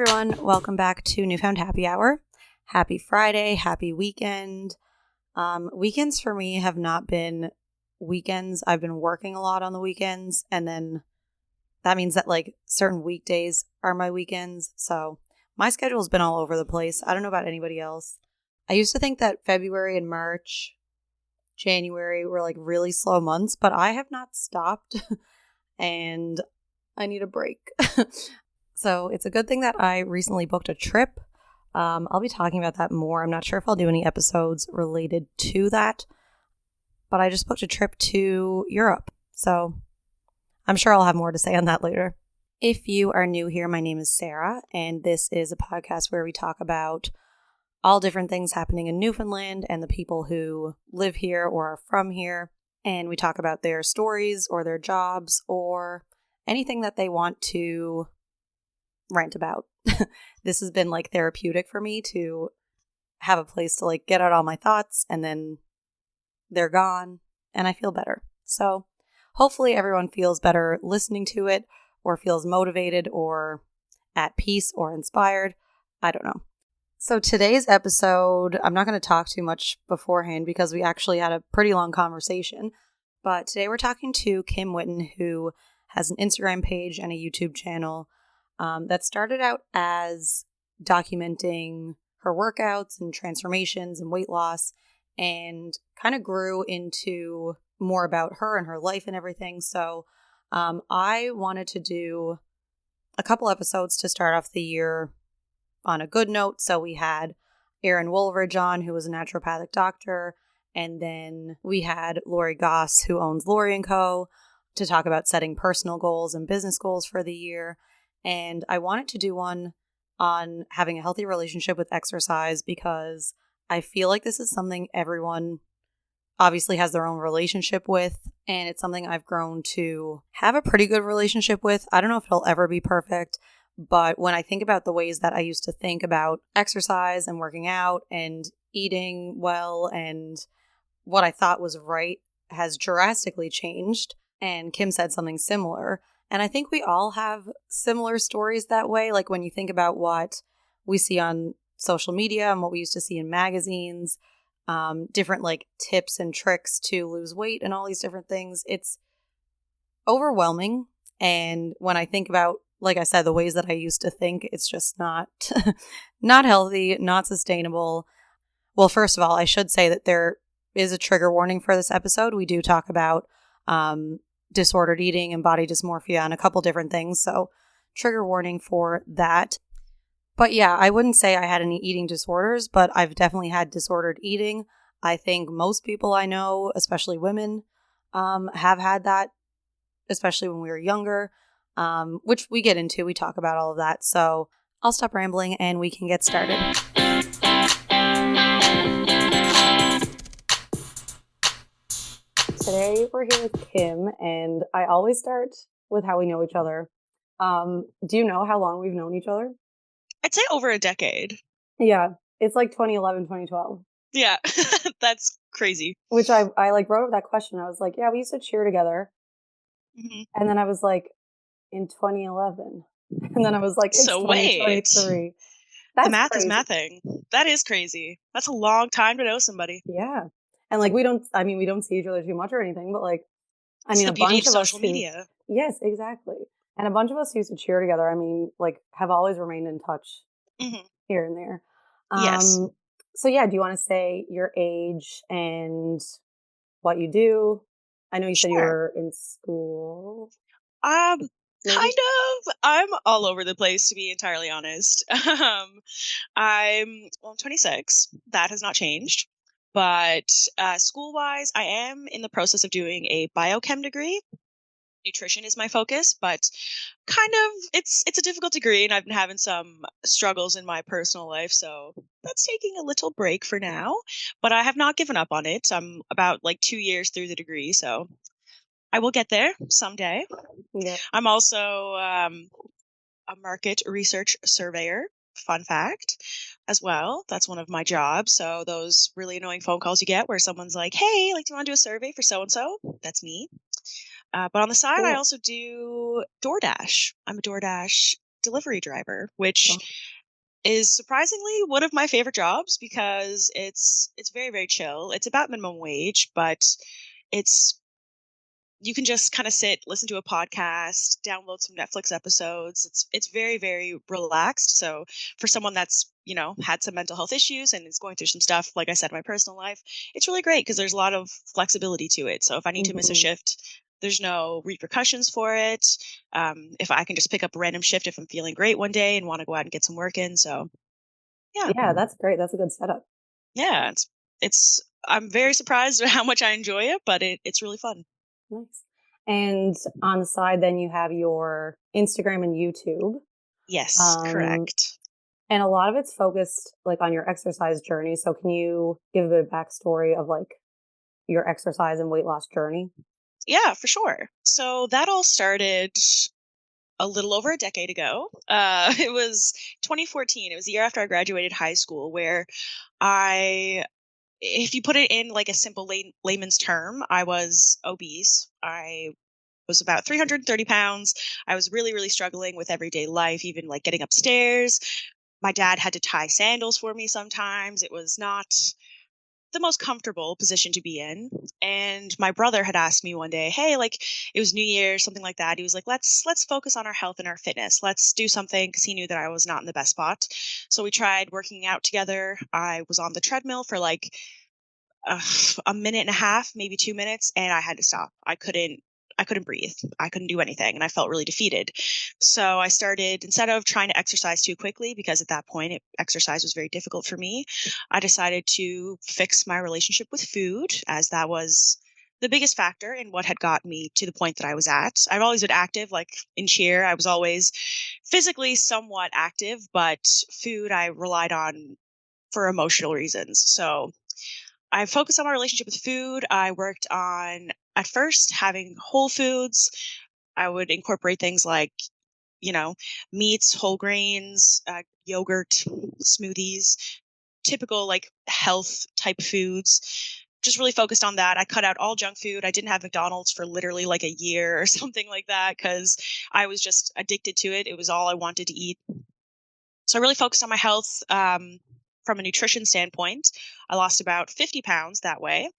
everyone, welcome back to Newfound Happy Hour. Happy Friday, happy weekend. Weekends for me have not been weekends. I've been working a lot on the weekends, and then that means that like certain weekdays are my weekends. So my schedule's been all over the place. I don't know about anybody else. I used to think that February and March, January were like really slow months, but I have not stopped and I need a break. So it's a good thing that I recently booked a trip. I'll be talking about that more. I'm not sure if I'll do any episodes related to that, but I just booked a trip to Europe. So I'm sure I'll have more to say on that later. If you are new here, my name is Sarah, and this is a podcast where we talk about all different things happening in Newfoundland and the people who live here or are from here. And we talk about their stories or their jobs or anything that they want to rant about. This has been like therapeutic for me to have a place to like get out all my thoughts, and then they're gone and I feel better. So hopefully everyone feels better listening to it, or feels motivated or at peace or inspired. I don't know. So today's episode, I'm not going to talk too much beforehand because we actually had a pretty long conversation. But today we're talking to Kim Witten, who has an Instagram page and a YouTube channel that started out as documenting her workouts and transformations and weight loss, and kind of grew into more about her and her life and everything. So I wanted to do a couple episodes to start off the year on a good note. So we had Erin Woolridge on, who was a naturopathic doctor, and then we had Lori Goss, who owns Lori & Co., to talk about setting personal goals and business goals for the year. And I wanted to do one on having a healthy relationship with exercise because I feel like this is something everyone obviously has their own relationship with, and it's something I've grown to have a pretty good relationship with. I don't know if it'll ever be perfect, but when I think about the ways that I used to think about exercise and working out and eating well and what I thought was right has drastically changed. And Kim said something similar. And I think we all have similar stories that way. Like when you think about what we see on social media and what we used to see in magazines, different like tips and tricks to lose weight and all these different things, it's overwhelming. And when I think about, like I said, the ways that I used to think, it's just not not healthy, not sustainable. Well, first of all, I should say that there is a trigger warning for this episode. We do talk about disordered eating and body dysmorphia and a couple different things. So trigger warning for that. But yeah, I wouldn't say I had any eating disorders, but I've definitely had disordered eating. I think most people I know, especially women, have had that, especially when we were younger, which we get into. We talk about all of that. So I'll stop rambling and we can get started. Today we're here with Kim, and I always start with how we know each other. Do you know how long we've known each other? I'd say over a decade. Yeah, it's like 2011, 2012. Yeah, that's crazy. Which I like wrote that question. I was like, yeah, we used to cheer together. Mm-hmm. And then I was like, in 2011. And then I was like, it's so 2023. The math crazy. Is mathing. That is crazy. That's a long time to know somebody. Yeah. And like we don't see each other too much or anything, but like, it's the beauty of social media. Yes, exactly. And a bunch of us who used to cheer together, I mean, like have always remained in touch here and there. Yes. So yeah, do you want to say your age and what you do? I know you said you were in school. Maybe? Kind of. I'm all over the place, to be entirely honest. I'm 26. That has not changed. But school-wise, I am in the process of doing a biochem degree. Nutrition is my focus, but kind of it's a difficult degree, and I've been having some struggles in my personal life, so that's taking a little break for now. But I have not given up on it. I'm about like 2 years through the degree, so I will get there someday. Yeah. I'm also a market research surveyor. Fun fact as well. That's one of my jobs. So those really annoying phone calls you get where someone's like, hey, like, do you want to do a survey for so-and-so? That's me. But on the side, cool. I also do DoorDash. I'm a DoorDash delivery driver, which Oh, is surprisingly one of my favorite jobs because it's very, very chill. It's about minimum wage, but it's you can just kind of sit, listen to a podcast, download some Netflix episodes. It's very, very relaxed. So for someone that's, had some mental health issues and is going through some stuff, like I said, in my personal life, it's really great because there's a lot of flexibility to it. So if I need to miss a mhm. shift, there's no repercussions for it. If I can just pick up a random shift if I'm feeling great one day and want to go out and get some work in. So yeah, Yeah, that's great. That's a good setup. yeah, it's I'm very surprised at how much I enjoy it, but it's really fun. Nice. And on the side, then you have your Instagram and YouTube. Yes, Um, correct. and a lot of it's focused like on your exercise journey. So can you give a bit of backstory of like your exercise and weight loss journey? Yeah, for sure. So that all started a little over a decade ago. It was 2014. It was the year after I graduated high school, where I, if you put it in like a simple layman's term, I was obese. I was about 330 pounds. I was really, really struggling with everyday life, even like getting upstairs. My dad had to tie sandals for me sometimes. It was not the most comfortable position to be in. And my brother had asked me one day, "Hey, like it was New Year, something like that." He was like, "Let's focus on our health and our fitness. Let's do something," because he knew that I was not in the best spot. So we tried working out together. I was on the treadmill for like uh, a minute and a half, maybe 2 minutes, and I had to stop. I couldn't breathe. I couldn't do anything, and I felt really defeated. So I started, instead of trying to exercise too quickly, because at that point exercise was very difficult for me, I decided to fix my relationship with food, as that was the biggest factor in what had got me to the point that I was at. I've always been active, like in cheer. I was always physically somewhat active, but food I relied on for emotional reasons. So I focused on my relationship with food. I worked on, at first, having whole foods. I would incorporate things like, you know, meats, whole grains, yogurt, smoothies, typical like health type foods. Just really focused on that. I cut out all junk food. I didn't have McDonald's for literally like a year or something like that because I was just addicted to it. It was all I wanted to eat. So I really focused on my health from a nutrition standpoint. I lost about 50 pounds that way.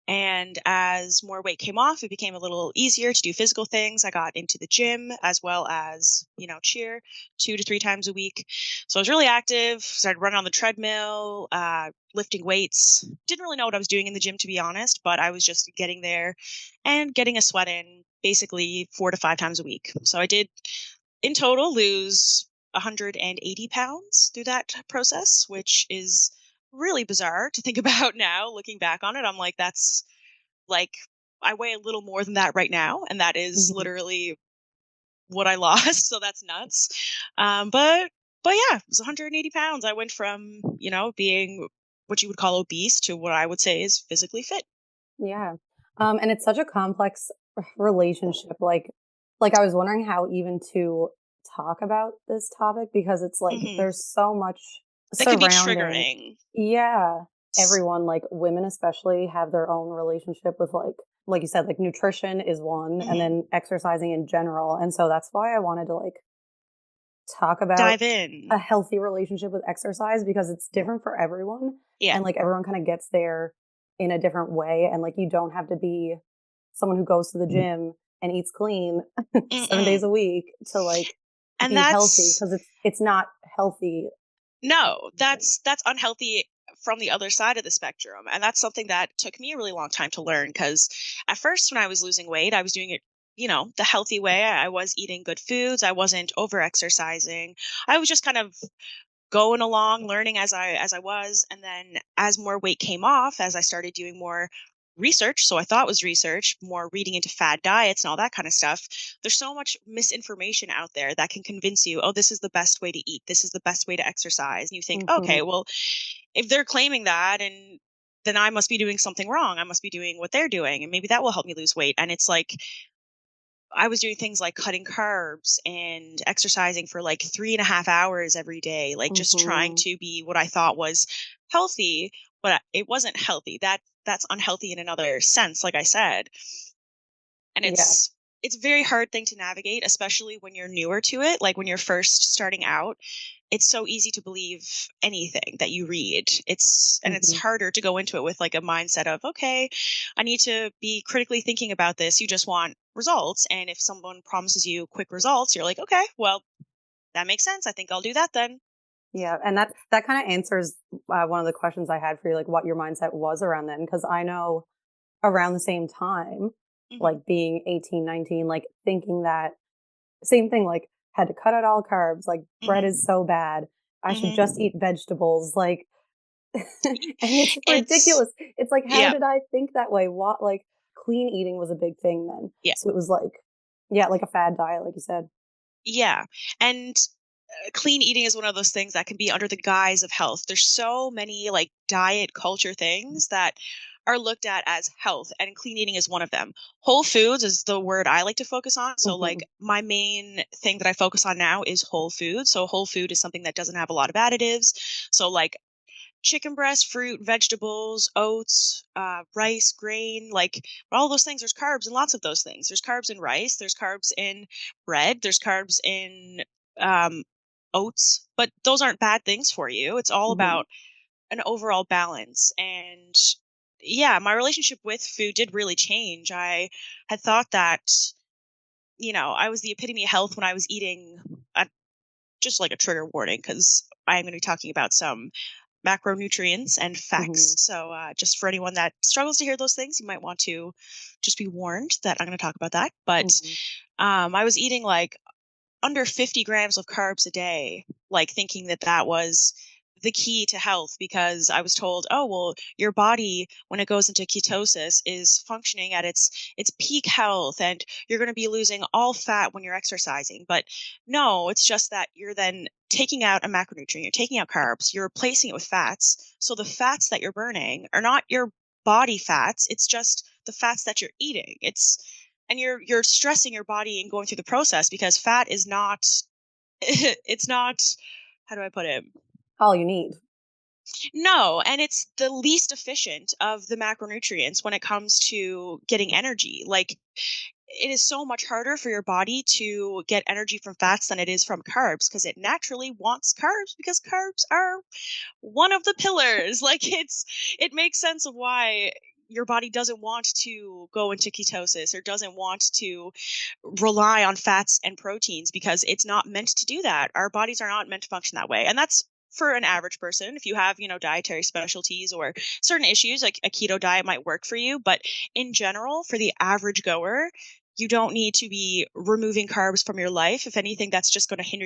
And as more weight came off, it became a little easier to do physical things. I got into the gym as well as, cheer 2 to 3 times a week. So I was really active. Started running on the treadmill, lifting weights. Didn't really know what I was doing in the gym, to be honest, but I was just getting there and getting a sweat in basically 4 to 5 times a week. So I did in total lose 180 pounds through that process, which is really bizarre to think about now. Looking back on it, I'm like, that's like, I weigh a little more than that right now. And that is Mhm. literally what I lost. So that's nuts. But yeah, it was 180 pounds. I went from, being what you would call obese to what I would say is physically fit. Yeah. And it's such a complex relationship. Like I was wondering how even to talk about this topic because it's like Hmm. there's so much It can be surrounding. triggering. Yeah. Everyone, like women especially, have their own relationship with like you said, like nutrition is one, and Hmm. then exercising in general. And so that's why I wanted to like talk about Dive in. a healthy relationship with exercise because it's different for everyone Yeah. and like everyone kind of gets there in a different way and like you don't have to be someone who goes to the gym and eats clean 7 days Mm-mm. a week to like And be healthy that's because it's not healthy. No, that's unhealthy from the other side of the spectrum, and that's something that took me a really long time to learn. Because at first when I was losing weight, I was doing it, the healthy way. I was eating good foods, I wasn't over exercising. I was just kind of going along, learning as I was, and then as more weight came off, as I started doing more research, so I thought was research, more reading into fad diets and all that kind of stuff. There's so much misinformation out there that can convince you, oh, this is the best way to eat, this is the best way to exercise, and you think, Mhm. okay, well, if they're claiming that, and then I must be doing something wrong. I must be doing what they're doing, and maybe that will help me lose weight. And it's like I was doing things like cutting carbs and exercising for like 3.5 hours every day, like just trying Mhm. to be what I thought was healthy, but it wasn't healthy. That's unhealthy in another sense, like I said. And Yeah. it's a very hard thing to navigate, especially when you're newer to it. Like when you're first starting out, it's so easy to believe anything that you read. It's Hmm. harder to go into it with like a mindset of, okay, I need to be critically thinking about this. You just want results. And if someone promises you quick results, you're like, okay, well, that makes sense. I think I'll do that then. Yeah, and that kind of answers one of the questions I had for you, like what your mindset was around then, because I know around the same time, Hmm. like being 18, 19, like thinking that same thing, like had to cut out all carbs, like bread is Hmm. so bad. I should just Hmm. eat vegetables, like, and it's It's, ridiculous. It's like, how yeah, did I think that way? What, like, clean eating was a big thing then. yeah, So it was like, yeah, like a fad diet, like you said. yeah. And clean eating is one of those things that can be under the guise of health. There's so many like diet culture things that are looked at as health, and clean eating is one of them. Whole foods is the word I like to focus on. So like Hmm. my main thing that I focus on now is whole food. So whole food is something that doesn't have a lot of additives. So like chicken breast, fruit, vegetables, oats, rice, grain, like all those things. There's carbs in lots of those things. There's carbs in rice. There's carbs in bread. There's carbs in um, oats, but those aren't bad things for you. It's all Hmm. about an overall balance. And yeah, my relationship with food did really change. I had thought that, I was the epitome of health when I was eating, just like a trigger warning, because I am going to be talking about some macronutrients and Hmm. facts. So, just for anyone that struggles to hear those things, you might want to just be warned that I'm going to talk about that. But Hmm. I was eating like under 50 grams of carbs a day, like thinking that that was the key to health because I was told, oh, well, your body, when it goes into ketosis, is functioning at its peak health and you're going to be losing all fat when you're exercising. But no, it's just that you're then taking out a macronutrient, you're taking out carbs, you're replacing it with fats. So the fats that you're burning are not your body fats, it's just the fats that you're eating. And you're stressing your body and going through the process because fat is not it's not, how do I put it? All you need. No, and it's the least efficient of the macronutrients when it comes to getting energy. Like it is so much harder for your body to get energy from fats than it is from carbs because it naturally wants carbs because carbs are one of the pillars. Like it makes sense of why your body doesn't want to go into ketosis or doesn't want to rely on fats and proteins because it's not meant to do that. Our bodies are not meant to function that way. And that's for an average person. If you have, dietary specialties or certain issues, like a keto diet might work for you. But in general, for the average goer, you don't need to be removing carbs from your life. If anything, that's just going to hinder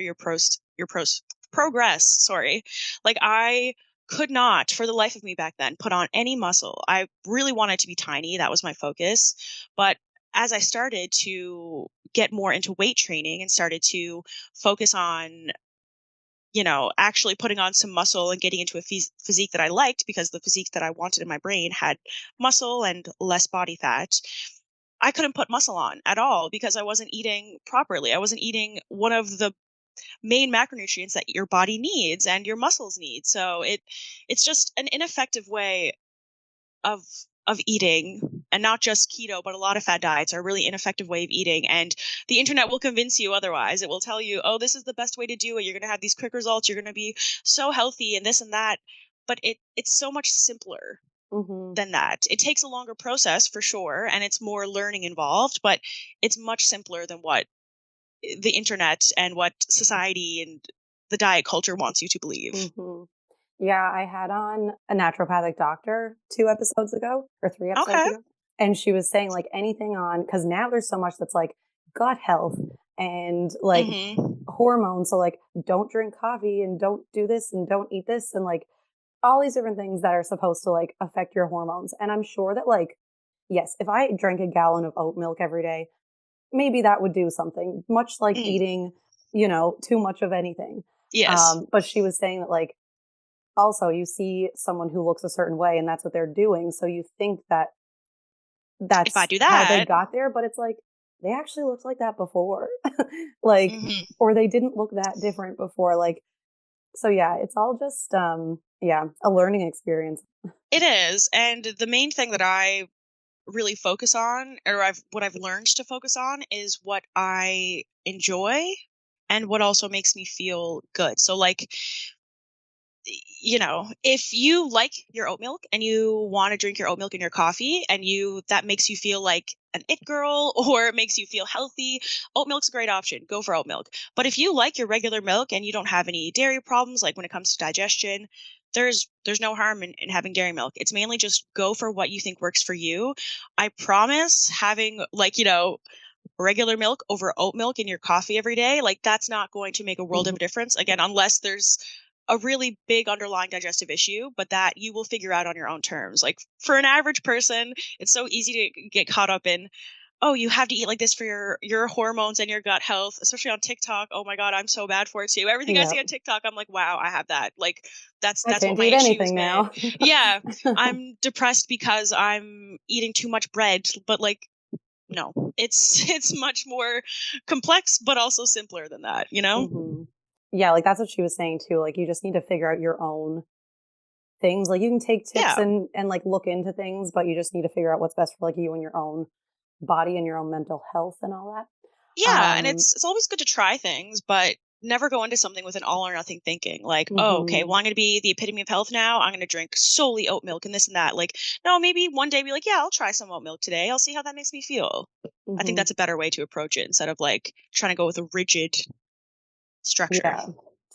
progress. Sorry. Like I could not, for the life of me back then, put on any muscle. I really wanted to be tiny. That was my focus. But as I started to get more into weight training and started to focus on, actually putting on some muscle and getting into a physique that I liked because the physique that I wanted in my brain had muscle and less body fat. I couldn't put muscle on at all because I wasn't eating properly. I wasn't eating one of the main macronutrients that your body needs and your muscles need. So it's just an ineffective way of of eating, and not just keto, but a lot of fad diets are a really ineffective way of eating. And the internet will convince you otherwise. It will tell you, oh, this is the best way to do it. You're going to have these quick results. You're going to be so healthy and this and that. But it's so much simpler Hmm. than that. It takes a longer process for sure, and it's more learning involved, but it's much simpler than what the internet and what society and the diet culture wants you to believe. Hmm. Yeah, I had on a naturopathic doctor 2 episodes ago or 3 episodes Okay. ago. And she was saying, like, anything on, because now there's so much that's like gut health and like Mhm. hormones. So, like, don't drink coffee and don't do this and don't eat this. And like all these different things that are supposed to like affect your hormones. And I'm sure that, like, yes, if I drank a gallon of oat milk every day, maybe that would do something, much like Mm. eating, too much of anything. Yes. But she was saying that, like, also you see someone who looks a certain way and that's what they're doing. So you think that If I that's do how they that, got there, but it's like they actually looked like that before. Like, mhm. or they didn't look that different before. Like, so yeah, it's all just, yeah, a learning experience. It is. And the main thing that I really focus on, or what I've learned to focus on, is what I enjoy and what also makes me feel good. So like, if you like your oat milk and you want to drink your oat milk in your coffee, and that makes you feel like an it girl or it makes you feel healthy, oat milk's a great option. Go for oat milk. But if you like your regular milk and you don't have any dairy problems, like when it comes to digestion, there's no harm in having dairy milk. It's mainly just go for what you think works for you. I promise having like, regular milk over oat milk in your coffee every day, like that's not going to make a world of Mhm. a difference. Again, unless there's a really big underlying digestive issue, but that you will figure out on your own terms. Like for an average person, it's so easy to get caught up in, oh, you have to eat like this for your hormones and your gut health, especially on TikTok. Oh my God, I'm so bad for it too. Everything I see Yeah. on TikTok, I'm like, wow, I have that. Like I that's what can't my eat issue has anything been. now. Yeah. I'm depressed because I'm eating too much bread, but like no, it's it's much more complex, but also simpler than that, you know? Mhm. Yeah, like, that's what she was saying too, like, you just need to figure out your own things, like, you can take tips Yeah. and, like, look into things, but you just need to figure out what's best for, like, you and your own body and your own mental health and all that. Yeah, and it's always good to try things, but never go into something with an all or nothing thinking. Like, oh, okay, Mhm. well, I'm going to be the epitome of health now. I'm going to drink solely oat milk and this and that. Like, no, maybe one day be like, yeah, I'll try some oat milk today. I'll see how that makes me feel. I think Mhm. that's a better way to approach it instead of like trying to go with a rigid structure. Yeah,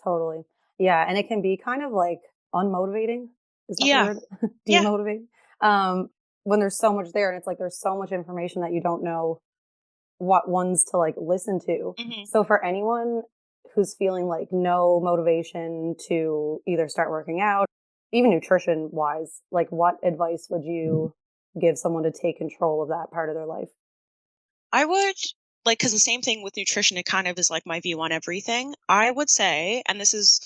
totally. Yeah, and it can be kind of, like, unmotivating. Is that the Yeah. word? Yeah. Demotivating? Um, when there's so much there and it's like there's so much information that you don't know what ones to like listen to. Hmm. So for anyone who's feeling like no motivation to either start working out, even nutrition wise, like what advice would you give someone to take control of that part of their life? I would like, because the same thing with nutrition, it kind of is like my view on everything. I would say, and this is,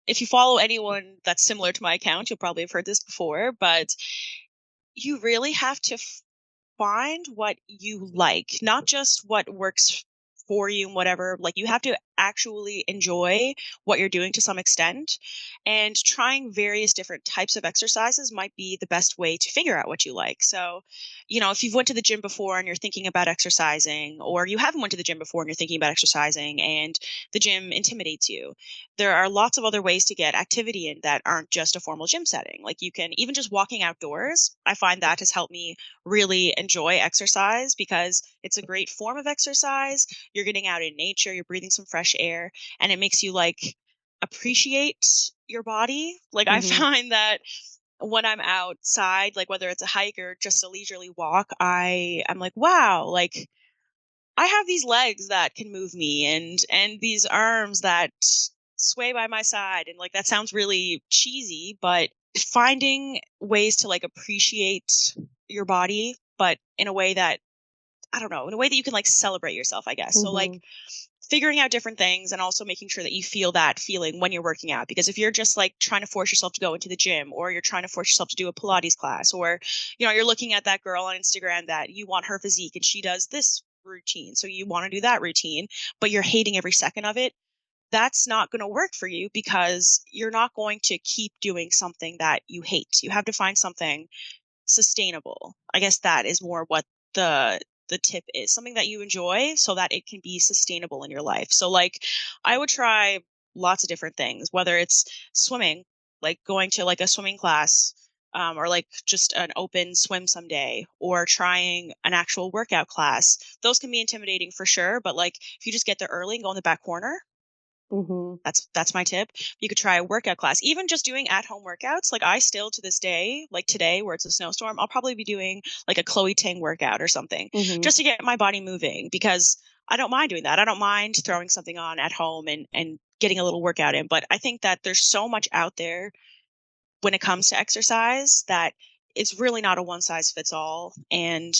if you follow anyone that's similar to my account, you'll probably have heard this before, but you really have to find what you like, not just what works for you and whatever. Like you have to actually enjoy what you're doing to some extent. And trying various different types of exercises might be the best way to figure out what you like. So, if you've went to the gym before and you're thinking about exercising, or you haven't went to the gym before and you're thinking about exercising and the gym intimidates you, there are lots of other ways to get activity in that aren't just a formal gym setting. Like you can even just walking outdoors. I find that has helped me really enjoy exercise because it's a great form of exercise. You're getting out in nature, you're breathing some fresh air, and it makes you like appreciate your body. Like I Hmm. find that when I'm outside, like whether it's a hike or just a leisurely walk, I'm like, wow, like I have these legs that can move me and these arms that sway by my side, and like that sounds really cheesy, but finding ways to like appreciate your body but in a way that, I don't know, in a way that you can like celebrate yourself, I guess. So like Hmm. figuring out different things and also making sure that you feel that feeling when you're working out, because if you're just like trying to force yourself to go into the gym, or you're trying to force yourself to do a Pilates class, or you're looking at that girl on Instagram that you want her physique and she does this routine, so you want to do that routine, but you're hating every second of it, that's not going to work for you because you're not going to keep doing something that you hate. You have to find something sustainable. I guess that is more what the tip is. Something that you enjoy so that it can be sustainable in your life. So like I would try lots of different things, whether it's swimming, like going to like a swimming class, or like just an open swim someday, or trying an actual workout class. Those can be intimidating for sure, but like if you just get there early and go in the back corner, Hmm. that's my tip. You could try a workout class. Even just doing at-home workouts. Like I still to this day, like today where it's a snowstorm, I'll probably be doing like a Chloe Ting workout or something Hmm. just to get my body moving, because I don't mind doing that. I don't mind throwing something on at home and getting a little workout in. But I think that there's so much out there when it comes to exercise that it's really not a one size fits all. And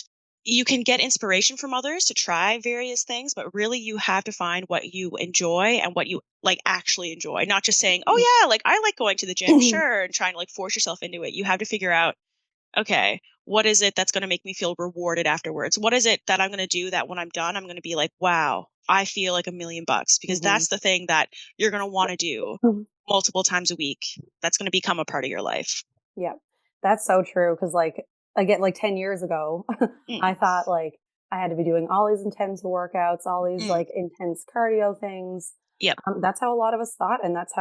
you can get inspiration from others to try various things, but really you have to find what you enjoy and what you like actually enjoy, not just saying, oh yeah, like I like going to the gym, sure, and trying to like force yourself into it. You have to figure out, okay, what is it that's going to make me feel rewarded afterwards? What is it that I'm going to do that when I'm done, I'm going to be like, wow, I feel like $1 million, because Hmm. that's the thing that you're going to want to do multiple times a week. That's going to become a part of your life. Yeah, that's so true. Cause like, again, like 10 years ago, I Mm, thought like I had to be doing all these intense workouts, all these mm, like intense cardio things. yep. That's how a lot of us thought, and that's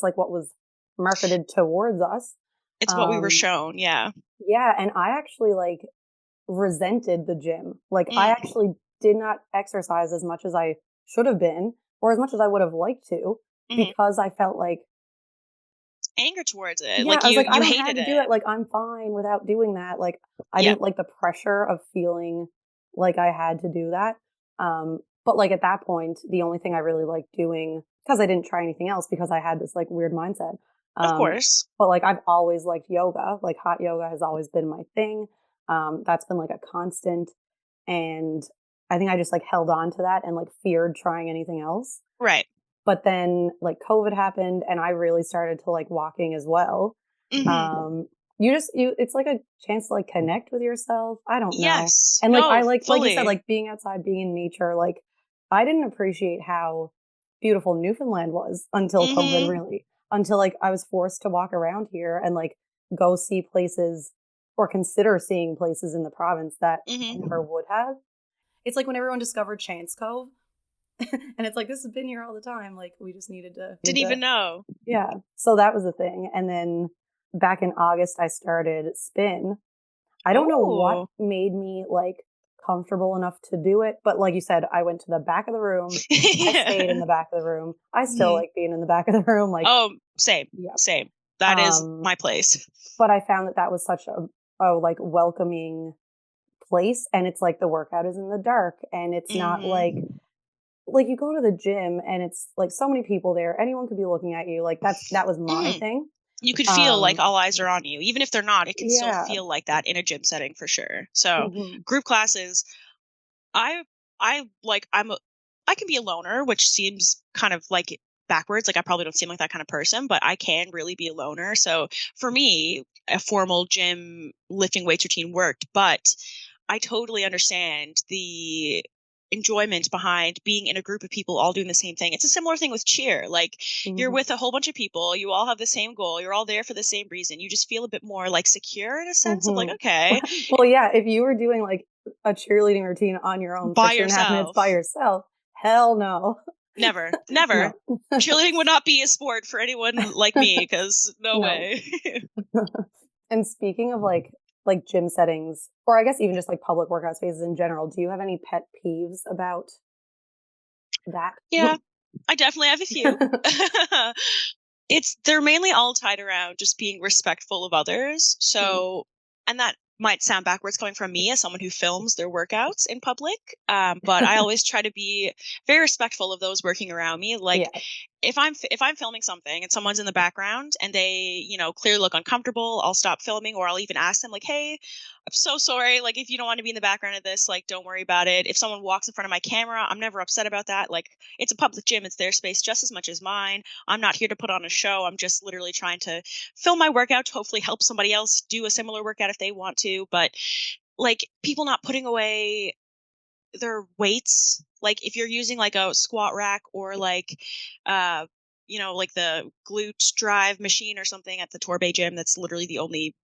like what was marketed towards us. It's what we were Um, shown. Yeah. yeah, and I actually like resented the gym. Like I Mm, actually did not exercise as much as I should have been, or as much as I would have liked to, hmm. because I felt like, Anger towards it. yeah, Like I was like, I you don't have hated to do it. that. Like, I'm fine without doing that. Like, I Yep. didn't like the pressure of feeling like I had to do that. But like at that point, the only thing I really liked doing, because I didn't try anything else, because I had this like weird mindset. Of Um, course. but like I've always liked yoga. Like hot yoga has always been my thing. That's been like a constant. And I think I just like held on to that and like feared trying anything else. Right. But then like COVID happened and I really started to like walking as well. Hmm. You just you it's like a chance to like connect with yourself. I don't know. Yes. And like I No, like you said, fully. like being outside, being in nature, like I didn't appreciate how beautiful Newfoundland was until COVID Hmm. really. Until like I was forced to walk around here and like go see places or consider seeing places in the province that I Hmm. never would have. It's like when everyone discovered Chance Cove and it's like this has been here all the time. Like we just Didn't needed to even know. yeah. So that was the thing. And then back in August I started spin. I don't know what Oh. made me like comfortable enough to do it, but like you said, I went to the back of the room. I stayed in Yeah. the back of the room. I still Mhm. like being in the back of the room like Oh, same. yeah. Same. That is Um my place. but I found that that was such a like welcoming place, and it's like the workout is in the dark and it's not Hmm. like you go to the gym and it's like so many people there. Anyone could be looking at you. Like that was my Hmm. thing. You could feel like Um all eyes are on you. Even if they're not, it can still yeah. feel like that in a gym setting for sure. So, Mhm. group classes, I I like I can be a loner, which seems kind of like backwards. Like I probably don't seem like that kind of person, but I can really be a loner. So for me, a formal gym lifting weights routine worked, but I totally understand the enjoyment behind being in a group of people all doing the same thing. It's a similar thing with cheer. Like you're Mhm. with a whole bunch of people, you all have the same goal, you're all there for the same reason. You just feel a bit more like secure in a sense of like, Mhm. okay, Well, yeah, if you were doing like a cheerleading routine on your own for by 2.5 minutes by yourself. yourself, hell no. Never, never. No. Cheerleading would not be a sport for anyone like me because no No. way. And speaking of like gym settings, or I guess even just like public workout spaces in general, do you have any pet peeves about that? Yeah, I definitely have a few. They're mainly all tied around just being respectful of others. Mhm. So, and that might sound backwards coming from me as someone who films their workouts in public. But I always try to be very respectful of those working around me. Like Yeah. if I'm filming something and someone's in the background and they, clearly look uncomfortable, I'll stop filming or I'll even ask them like, "Hey, I'm so sorry. Like if you don't want to be in the background of this, like don't worry about it." If someone walks in front of my camera, I'm never upset about that. Like it's a public gym, it's their space just as much as mine. I'm not here to put on a show. I'm just literally trying to film my workout to hopefully help somebody else do a similar workout if they want to. But like people not putting away their weights, like if you're using like a squat rack or like uh like the glute drive machine or something at the Torbay gym, that's literally the only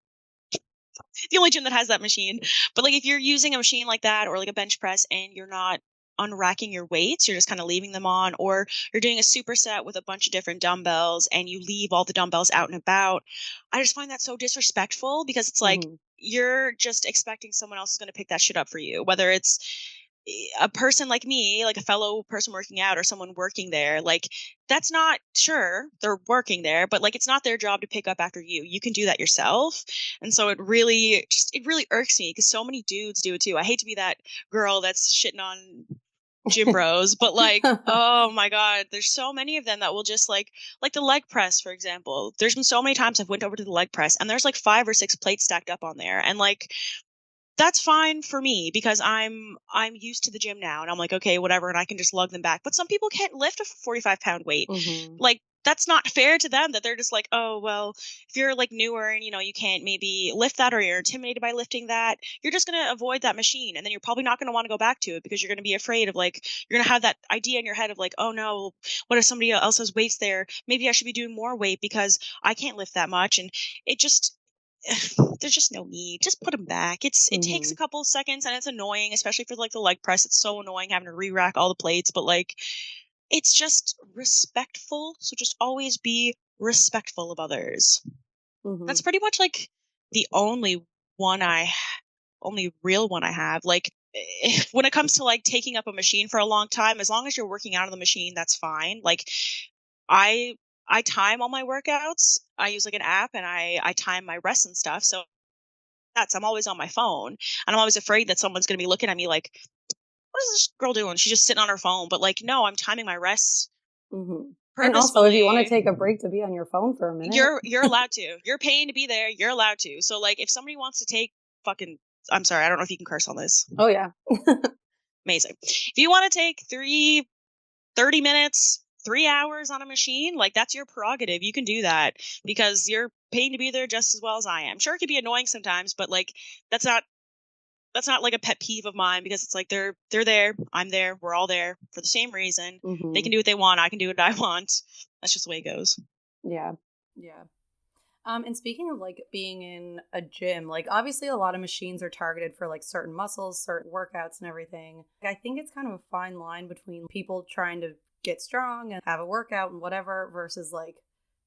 gym that has that machine. But like if you're using a machine like that or like a bench press and you're not unracking your weights, you're just kind of leaving them on, or you're doing a superset with a bunch of different dumbbells and you leave all the dumbbells out and about. I just find that so disrespectful because it's like Mhm. you're just expecting someone else is going to pick that shit up for you, whether it's a person like me, like a fellow person working out or someone working there. Like that's not, sure, they're working there, but like it's not their job to pick up after you. You can do that yourself. And so it really irks me because so many dudes do it too. I hate to be that girl that's shitting on gym bros, but like, oh my God, there's so many of them that will just like the leg press, for example. There's been so many times I've went over to the leg press and there's like 5 or 6 plates stacked up on there. And like that's fine for me because I'm used to the gym now and I'm like, okay, whatever, and I can just lug them back. But some people can't lift a 45-pound weight. Mhm. Like that's not fair to them that they're just like, oh well, if you're like newer and you can't maybe lift that or you're intimidated by lifting that, you're just gonna avoid that machine and then you're probably not gonna want to go back to it because you're gonna be afraid of like you're gonna have that idea in your head of like, oh no, what if somebody else has weights there? Maybe I should be doing more weight because I can't lift that much. And it just there's just no need. Just put them back. It takes a couple of seconds and it's annoying, especially for like the leg press. It's so annoying having to re-rack all the plates, but like it's just respectful. So just always be respectful of others. That's pretty much like the one I only real one I have. Like when it comes to like taking up a machine for a long time, as long as you're working out of the machine, that's fine. Like I I time all my workouts. I use like an app and I time my rests and stuff. So I'm always on my phone and I'm always afraid that someone's going to be looking at me like, what is this girl doing? She's just sitting on her phone. But like, no, I'm timing my rests And also, if you want to purposefully. take a break to be on your phone for a minute, You're allowed to. You're paying to be there. You're allowed to. So like, if somebody wants to take fucking, I'm sorry, I don't know if you can curse on this. oh yeah, Amazing. If you want to take 30 minutes, 3 hours on a machine, like that's your prerogative. You can do that because you're paying to be there just as well as I am. Sure, it can be annoying sometimes, but like that's not like a pet peeve of mine because it's like they're there, I'm there, we're all there for the same reason. They can do what they want, I can do what I want. That's just the way it goes. yeah, yeah. And speaking of like being in a gym, like obviously a lot of machines are targeted for like certain muscles, certain workouts and everything. I think it's kind of a fine line between people trying to get strong and have a workout and whatever versus like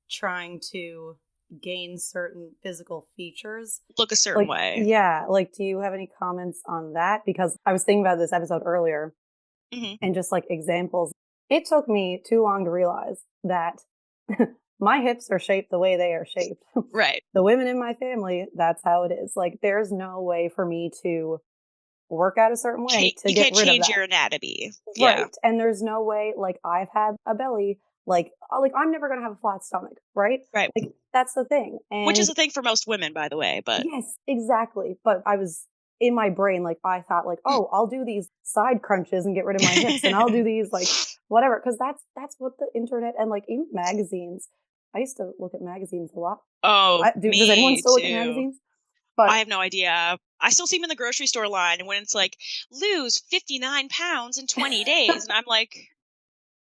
trying to gain certain physical features. Look a certain Like, way. yeah, like do you have any comments on that? Because I was thinking about this episode earlier Hmm. and just like examples. It took me too long to realize that my hips are shaped the way they are shaped. Right. The women in my family, that's how it is. Like, there's no way for me to work out a certain way to You get can't rid of change that. your anatomy. Yeah. Right. And there's no way, like, I've had a belly, like I'm never going to have a flat stomach, right? Right. Like, that's the thing. Which is And a thing for most women, by the way, but yes, exactly. But I was in my brain, like, I thought, like, oh, I'll do these side crunches and get rid of my hips, and I'll do these, like, whatever. Cause that's what the internet and, like, even magazines. I used to look at magazines a lot. oh, Does anyone me still look at too. magazines? But I have no idea. I still see them in the grocery store line when it's like lose 59 pounds in 20 days. And I'm like,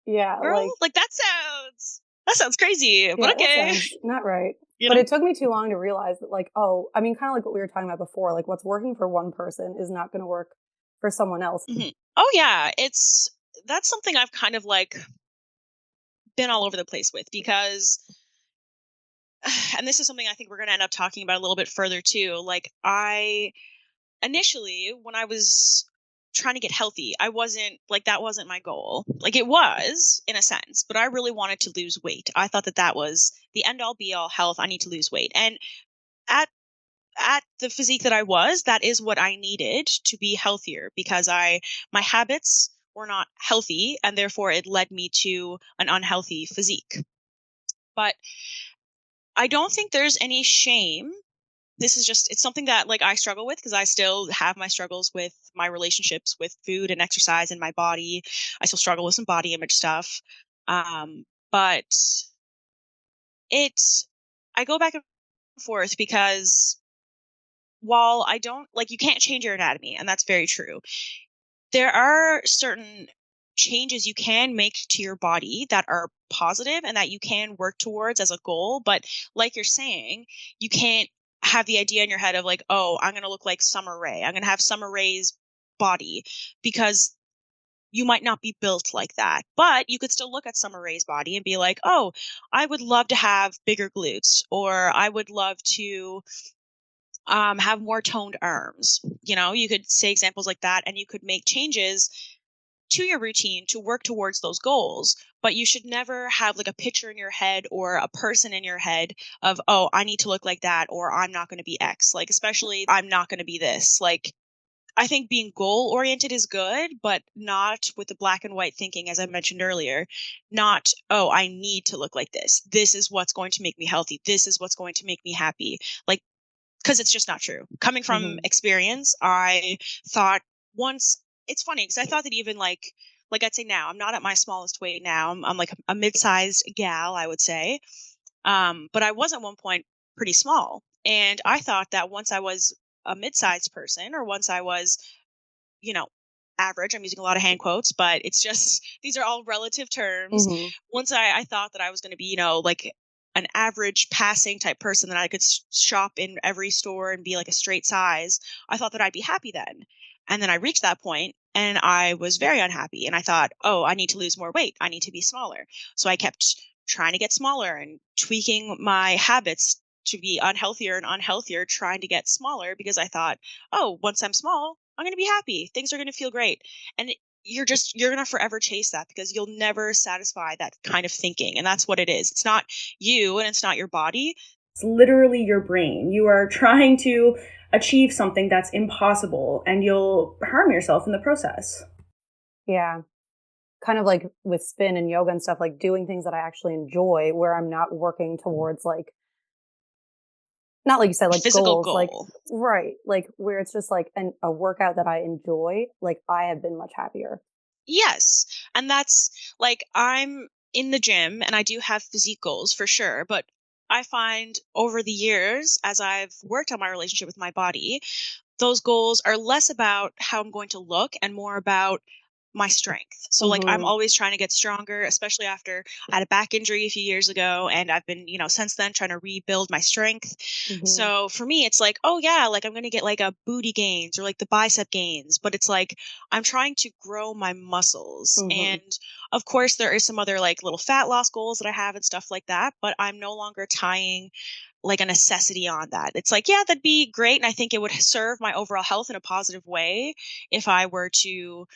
yeah, girl, like, like that sounds crazy, but yeah, that okay. sounds not right. You But know? it took me too long to realize that, like, oh, I mean, kind of like what we were talking about before, like what's working for one person is not going to work for someone else. Oh yeah. That's something I've kind of like been all over the place with because, and this is something I think we're going to end up talking about a little bit further too. Like initially when I was trying to get healthy, I wasn't like that wasn't my goal. Like it was in a sense, but I really wanted to lose weight. I thought that that was the end all be all health. I need to lose weight. And at the physique that I was, that is what I needed to be healthier because my habits were not healthy and therefore it led me to an unhealthy physique. But I don't think there's any shame. This is just it's something that like I struggle with because I still have my struggles with my relationships with food and exercise and my body. I still struggle with some body image stuff. But it I go back and forth because while I don't like you can't change your anatomy and that's very true. There are certain changes you can make to your body that are positive and that you can work towards as a goal, but like you're saying, you can't have the idea in your head of like, oh, I'm going to look like Summer Rae. I'm going to have Summer Rae's body because you might not be built like that. But you could still look at Summer Rae's body and be like, oh, I would love to have bigger glutes, or I would love to have more toned arms. You know, you could say examples like that and you could make changes to your routine to work towards those goals. But you should never have like a picture in your head or a person in your head of, oh, I need to look like that, or I'm not going to be X. Like, especially, I'm not going to be this. Like, I think being goal oriented is good, but not with the black and white thinking, as I mentioned earlier. Not, oh, I need to look like this. This is what's going to make me healthy. This is what's going to make me happy. Like, because it's just not true. Coming from Mhm. experience, I thought once it's funny because I thought that even like I'd say now I'm not at my smallest weight now. I'm like a mid-sized gal, I would say. But I was at one point pretty small, and I thought that once I was a mid-sized person, or once I was, you know, average. I'm using a lot of hand quotes, but it's just these are all relative terms. Mhm. Once I thought that I was going to be, like an average passing type person that I could shop in every store and be like a straight size, I thought that I'd be happy then. And then I reached that point and I was very unhappy. And I thought, oh, I need to lose more weight. I need to be smaller. So I kept trying to get smaller and tweaking my habits to be unhealthier and unhealthier, trying to get smaller because I thought, oh, once I'm small, I'm going to be happy. Things are going to feel great. And you're going to forever chase that because you'll never satisfy that kind of thinking. And that's what it is. It's not you and it's not your body. It's literally your brain. You are trying to achieve something that's impossible and you'll harm yourself in the process. Yeah. Kind of like with spin and yoga and stuff, like doing things that I actually enjoy where I'm not working towards like, not like you said, like Physical goals, like, goal. right. Like where it's just like a workout that I enjoy, like I have been much happier. Yes. And that's like I'm in the gym and I do have physique goals for sure, but I find over the years as I've worked on my relationship with my body, those goals are less about how I'm going to look and more about my strength. So like I'm Mm-hmm. always trying to get stronger, especially after I had a back injury a few years ago and I've been, since then trying to rebuild my strength. Mm-hmm. So for me it's like, oh yeah, like I'm going to get like a booty gains or like the bicep gains, but it's like I'm trying to grow my muscles. Mm-hmm. And of course there is some other like little fat loss goals that I have and stuff like that, but I'm no longer tying like a necessity on that. It's like, yeah, that'd be great. And I think it would serve my overall health in a positive way if I were to,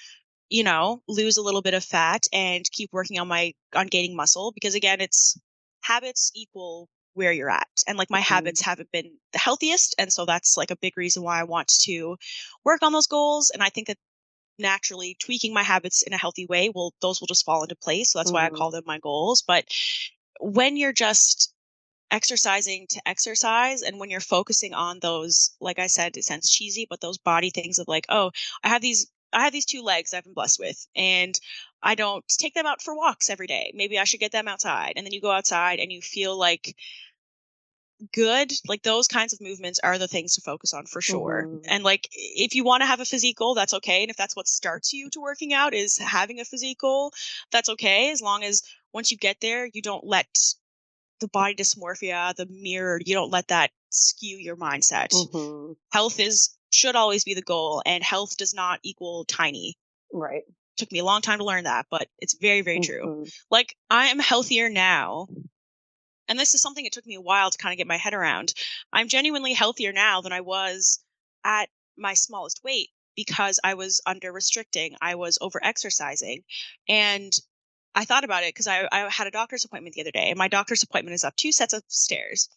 lose a little bit of fat and keep working on gaining muscle. Because again, it's habits equal where you're at. And like my Mm-hmm. habits haven't been the healthiest. And so that's like a big reason why I want to work on those goals. And I think that naturally tweaking my habits in a healthy way those will just fall into place. So that's why I Mm-hmm. call them my goals. But when you're just exercising to exercise and when you're focusing on those, like I said, it sounds cheesy, but those body things of like, oh, I have these two legs I've been blessed with and I don't take them out for walks every day. Maybe I should get them outside. And then you go outside and you feel like good. Like those kinds of movements are the things to focus on for sure. Mm-hmm. And like if you want to have a physique goal, that's okay. And if that's what starts you to working out is having a physique goal, that's okay. As long as once you get there, you don't let the body dysmorphia, the mirror, you don't let that skew your mindset. Mm-hmm. Health should always be the goal, and health does not equal tiny. Right. Took me a long time to learn that, but it's very, very true. Mm-hmm. Like I am healthier now, and this is something it took me a while to kind of get my head around. I'm genuinely healthier now than I was at my smallest weight because I was under restricting, I was over exercising, and I thought about it because I had a doctor's appointment the other day, and my doctor's appointment is up two sets of stairs.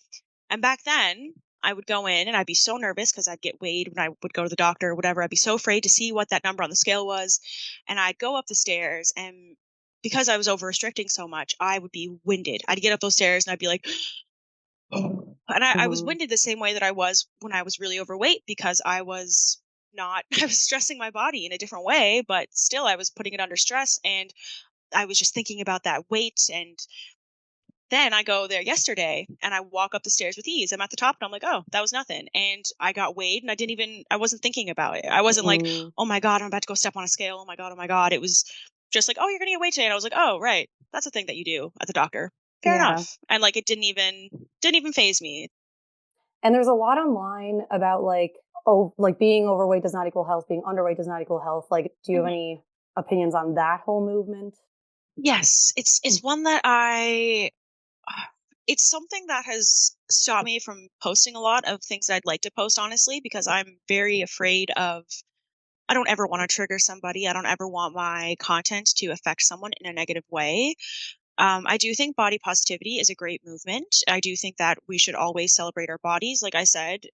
And back then, I would go in and I'd be so nervous because I'd get weighed when I would go to the doctor or whatever. I'd be so afraid to see what that number on the scale was. And I'd go up the stairs, and because I was over restricting so much, I would be winded. I'd get up those stairs and I'd be like, oh. And I was Mm-hmm. winded the same way that I was when I was really overweight because I was not, I was stressing my body in a different way, but still I was putting it under stress. And I was just thinking about that weight. And then I go there yesterday and I walk up the stairs with ease. I'm at the top and I'm like, oh, that was nothing. And I got weighed and I wasn't thinking about it. I wasn't like, Mm-hmm. oh my God, I'm about to go step on a scale. Oh my God, oh my God. It was just like, oh, you're going to get weighed today. And I was like, oh, right. That's a thing that you do at the doctor. Fair Yeah. enough. And like, it didn't even phase me. And there's a lot online about like, oh, like being overweight does not equal health, being underweight does not equal health. Like, do you have Mhm. any opinions on that whole movement? Yes. It's one that it's something that has stopped me from posting a lot of things that I'd like to post, honestly, because I'm very afraid of I don't ever want to trigger somebody. I don't ever want my content to affect someone in a negative way. I do think body positivity is a great movement. I do think that we should always celebrate our bodies. Like I said,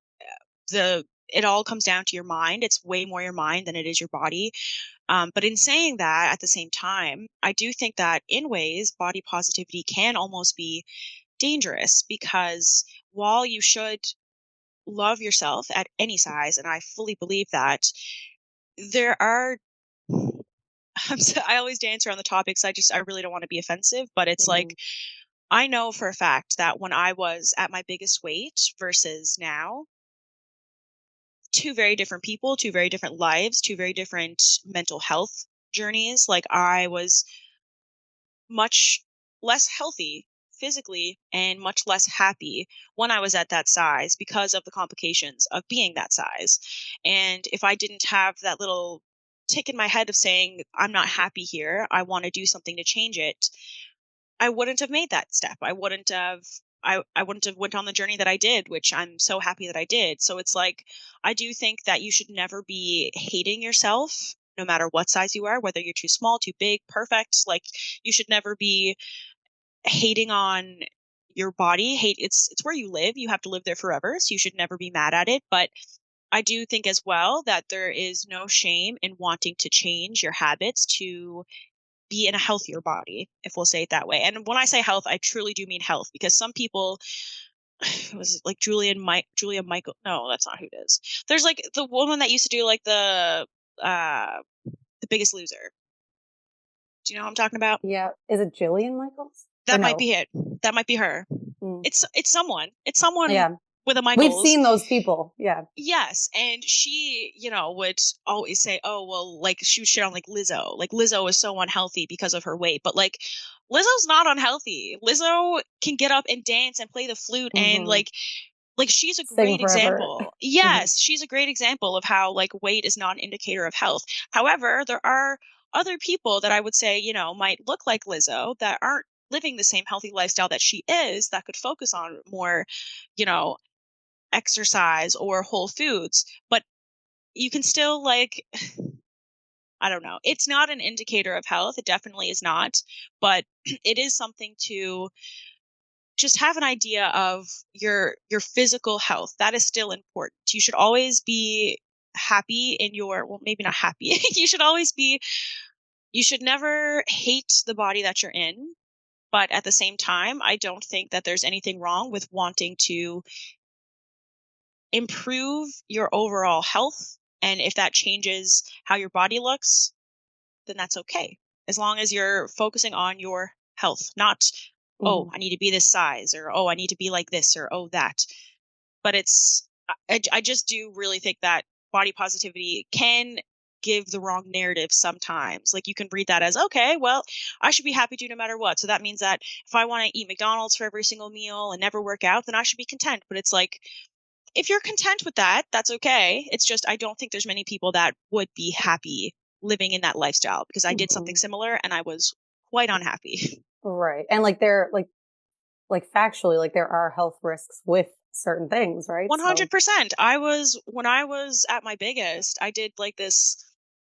it all comes down to your mind. It's way more your mind than it is your body. But in saying that, at the same time, I do think that in ways, body positivity can almost be dangerous because while you should love yourself at any size, and I fully believe that, there are I always dance around the topics. I really don't want to be offensive, but it's Mm-hmm. like I know for a fact that when I was at my biggest weight versus now, two very different people, two very different lives, two very different mental health journeys. Like I was much less healthy physically and much less happy when I was at that size because of the complications of being that size. And if I didn't have that little tick in my head of saying, I'm not happy here, I want to do something to change it, I wouldn't have made that step. I wouldn't have went on the journey that I did, which I'm so happy that I did. So it's like I do think that you should never be hating yourself no matter what size you are, whether you're too small, too big, perfect. Like you should never be hating on your body. Hate it's where you live. You have to live there forever, so you should never be mad at it. But I do think as well that there is no shame in wanting to change your habits to be in a healthier body, if we'll say it that way. And when I say health, I truly do mean health because some people was it like Julia Michael. No, that's not who it is. There's like the woman that used to do like uh the Biggest Loser. Do you know what I'm talking about? Yeah. Is it Jillian Michaels? Or That might no? be it. That might be her. Mm. It's someone. It's someone Yeah. with a We've Michaels. seen those people. Yeah. Yes, and she, would always say, "Oh, well," like she would shit on like Lizzo. Like Lizzo is so unhealthy because of her weight, but like Lizzo's not unhealthy. Lizzo can get up and dance and play the flute and Hmm. like she's a Sing great forever. example. Hmm. Yes, she's a great example of how like weight is not an indicator of health. However, there are other people that I would say, might look like Lizzo that aren't living the same healthy lifestyle that she is that could focus on more, you know, exercise or whole foods, but you can still like I don't know. It's not an indicator of health. It definitely is not, but it is something to just have an idea of your physical health. That is still important. You should always be happy in your well, maybe not happy. You should never hate the body that you're in, but at the same time, I don't think that there's anything wrong with wanting to improve your overall health. And if that changes how your body looks, then that's okay. As long as you're focusing on your health, not, oh, Hmm. I need to be this size or, oh, I need to be like this or, oh, that. But I just do really think that body positivity can give the wrong narrative sometimes. Like you can read that as, okay, well, I should be happy to no matter what. So that means that if I want to eat McDonald's for every single meal and never work out, then I should be content. But it's like, if you're content with that, that's okay. It's just I don't think there's many people that would be happy living in that lifestyle because I did something Hmm. similar and I was quite unhappy. Right. And like they're like factually, like there are health risks with certain things, right? So. 100%. When I was at my biggest, I did like this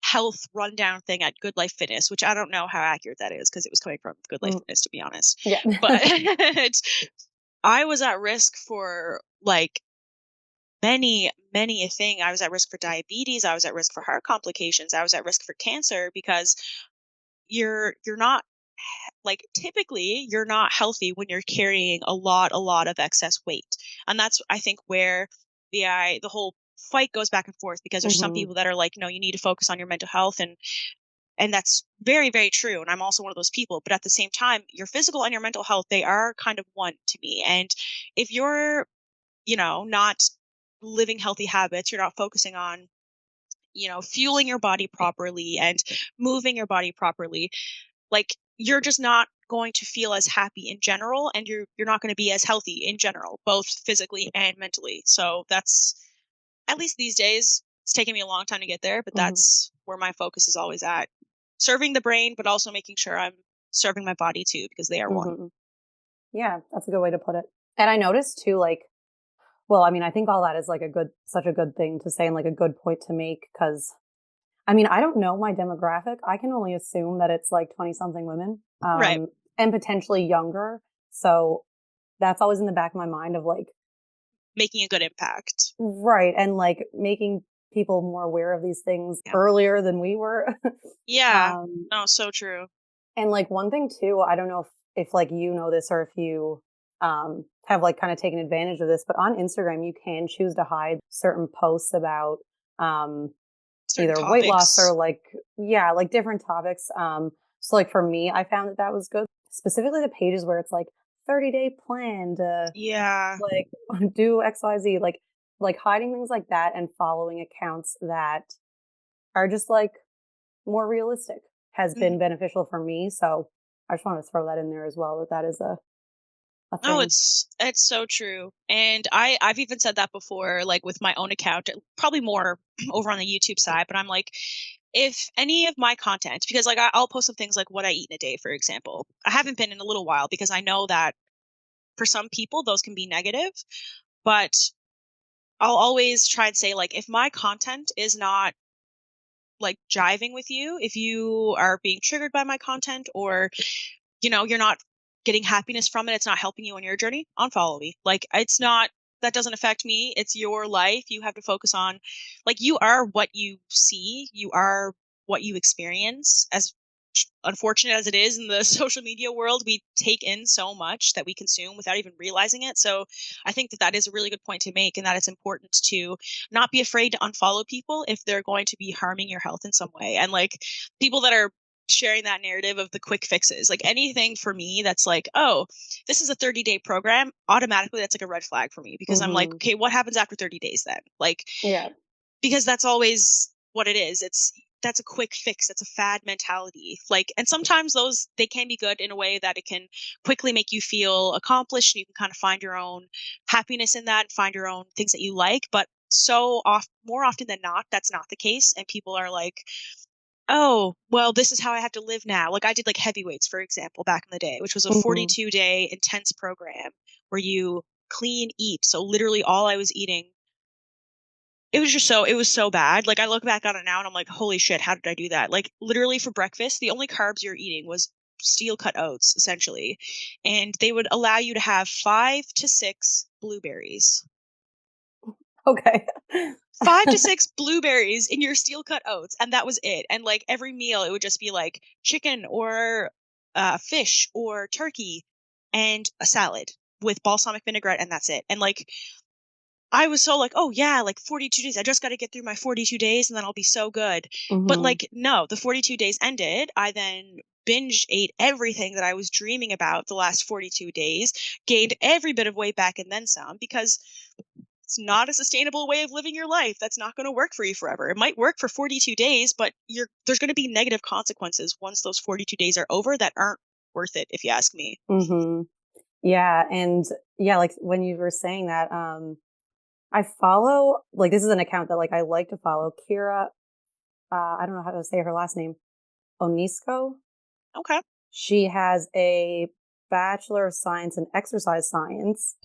health rundown thing at Good Life Fitness, which I don't know how accurate that is because it was coming from Good Life Mm, Fitness, to be honest. yeah. But I was at risk for like many a thing. I was at risk for diabetes. I was at risk for heart complications. I was at risk for cancer because you're not like typically you're not healthy when you're carrying a lot of excess weight. And that's I think where the whole fight goes back and forth because there's some Hmm. people that are like, no, you need to focus on your mental health and that's very, very true. And I'm also one of those people. But at the same time, your physical and your mental health, they are kind of one to me. And if you're, not living healthy habits, you're not focusing on, fueling your body properly and moving your body properly, like you're just not going to feel as happy in general and you're not going to be as healthy in general, both physically and mentally. So that's at least these days, it's taken me a long time to get there, but Hmm. that's where my focus is always at. Serving the brain, but also making sure I'm serving my body too, because they are one. Hmm. Yeah, that's a good way to put it. And I noticed too, like, well, I mean, I think all that is like such a good thing to say and like a good point to make because I mean, I don't know my demographic. I can only assume that it's like 20 something women, Right. and potentially younger. So that's always in the back of my mind of like, Making a good impact. right. And like making people more aware of these things Yeah. earlier than we were. Yeah. um, No, so true. and like one thing too, I don't know if like you know this or if you have like kind of taken advantage of this, but on Instagram, you can choose to hide certain posts about, um, Certain either weight loss or topics. like, yeah, like different topics. So like for me, I found that that was good. Specifically the pages where it's like 30-day plan to Yeah. like do XYZ, like hiding things like that and following accounts that are just like more realistic has been Mhm. beneficial for me. So I just want to throw that in there as well, that that is a No, thing. it's so true. And I've even said that before, like with my own account, probably more over on the YouTube side, but I'm like, if any of my content, because like I'll post some things like what I eat in a day, for example. I haven't been in a little while because I know that for some people those can be negative, but I'll always try and say like if my content is not like jiving with you, if you are being triggered by my content or you're not getting happiness from it, it's not helping you on your journey, unfollow me. Like it's not that doesn't affect me. It's your life. You have to focus on like you are what you see, you are what you experience. As unfortunate as it is in the social media world, we take in so much that we consume without even realizing it. So I think that that is a really good point to make, and that it's important to not be afraid to unfollow people if they're going to be harming your health in some way. And like people that are sharing that narrative of the quick fixes, like anything for me that's like, oh, this is a 30-day program, automatically that's like a red flag for me because I'm like, okay, what happens after 30 days then? Like, Yeah. because that's always what it is. That's a quick fix. That's a fad mentality. Like, and sometimes those, they can be good in a way that it can quickly make you feel accomplished and you can kind of find your own happiness in that, find your own things that you like. But more often than not, that's not the case. And people are like, oh, well, this is how I have to live now. Like I did like heavyweights, for example, back in the day, which was a 42-day intense program where you clean eat. So literally all I was eating, it was so bad. Like I look back on it now and I'm like, holy shit, how did I do that? Like literally for breakfast, the only carbs you're eating was steel cut oats, essentially. And they would allow you to have 5 to 6 blueberries. Okay. 5 to 6 blueberries in your steel cut oats, and that was it. And like every meal, it would just be like chicken or fish or turkey and a salad with balsamic vinaigrette, and that's it. And like I was so like, oh yeah, like 42 days. I just got to get through my 42 days and then I'll be so good. But Mhm. like, no, the 42 days ended. I then binge ate everything that I was dreaming about the last 42 days, gained every bit of weight back and then some because it's not a sustainable way of living your life. That's not going to work for you forever. It might work for 42 days, but there's going to be negative consequences once those 42 days are over that aren't worth it, if you ask me. Mhm. Yeah, and yeah, like when you were saying that, I follow like this is an account that like I like to follow. Kira, I don't know how to say her last name. Onisco. Okay. She has a Bachelor of Science in Exercise Science.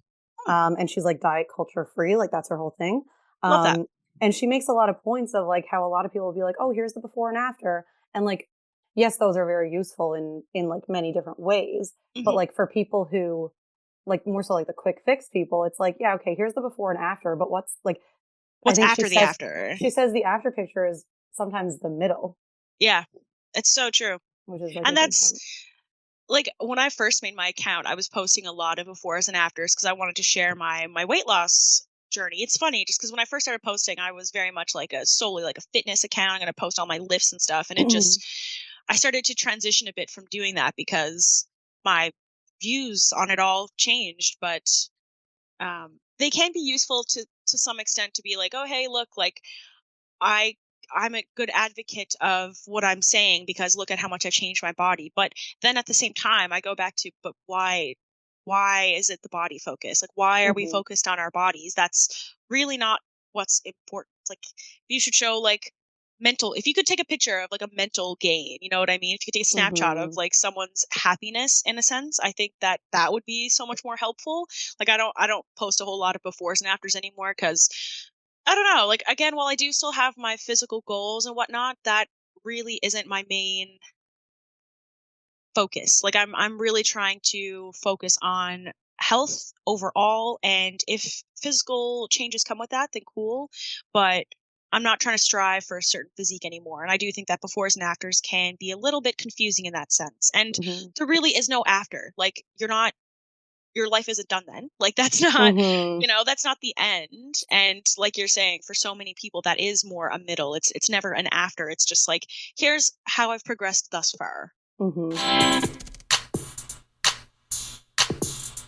Hmm, And she's like diet culture free, like that's her whole thing. love that. And she makes a lot of points of like how a lot of people will be like, oh, here's the before and after. And like, yes, those are very useful in like many different ways. But Hmm. like for people who like more so like the quick fix people, it's like, yeah, okay, here's the before and after. But what's like I What's think after the after? she says the after picture is sometimes the middle, Yeah, it's so true. which is like a And good that's point. like when I first made my account, I was posting a lot of befores and afters because I wanted to share my weight loss journey. It's funny just because when I first started posting, I was very much like a solely like a fitness account. I'm going to post all my lifts and stuff, and it just I started to transition a bit from doing that because my views on it all changed. But they can be useful to some extent to be like, oh hey, look, like I I'm a good advocate of what I'm saying because look at how much I've changed my body. But then at the same time, I go back to, but why? Why is it the body focus? Like, why are we Mhm. focused on our bodies? That's really not what's important. Like, you should show like mental. If you could take a picture of like a mental gain, you know what I mean? If you could take a snapshot of Mhm. like someone's happiness in a sense, I think that that would be so much more helpful. Like, I don't post a whole lot of befores and afters anymore because I don't know. Like again, while I do still have my physical goals and whatnot, that really isn't my main focus. Like I'm really trying to focus on health overall, and if physical changes come with that, then cool. But I'm not trying to strive for a certain physique anymore. And I do think that befores and afters can be a little bit confusing in that sense. And Mhm. there really is no after. Like you're not your life isn't done then. Like that's not, Mhm. that's not the end. And like you're saying, for so many people, that is more a middle. It's never an after. It's just like, here's how I've progressed thus far. Mhm.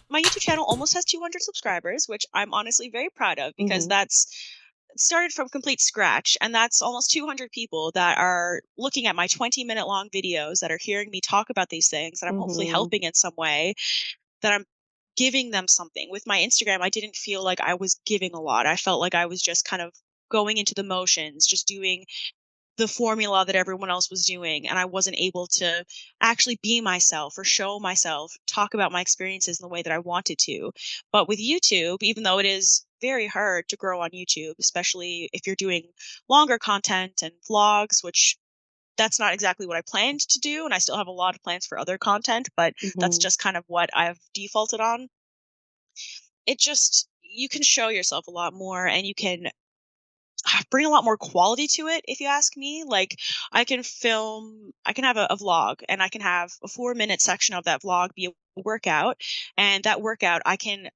My YouTube channel almost has 200 subscribers, which I'm honestly very proud of because Mhm. that's started from complete scratch. And that's almost 200 people that are looking at my 20-minute long videos that are hearing me talk about these things that I'm hopefully Mhm. helping in some way that I'm giving them something. With my Instagram, I didn't feel like I was giving a lot. I felt like I was just kind of going into the motions, just doing the formula that everyone else was doing, and I wasn't able to actually be myself or show myself, talk about my experiences in the way that I wanted to. But with YouTube, even though it is very hard to grow on YouTube, especially if you're doing longer content and vlogs, which that's not exactly what I planned to do, and I still have a lot of plans for other content, but that's Mhm. just kind of what I've defaulted on. It just you can show yourself a lot more, and you can bring a lot more quality to it, if you ask me. Like, I can have a vlog, and I can have a 4-minute section of that vlog be a workout, and that workout I can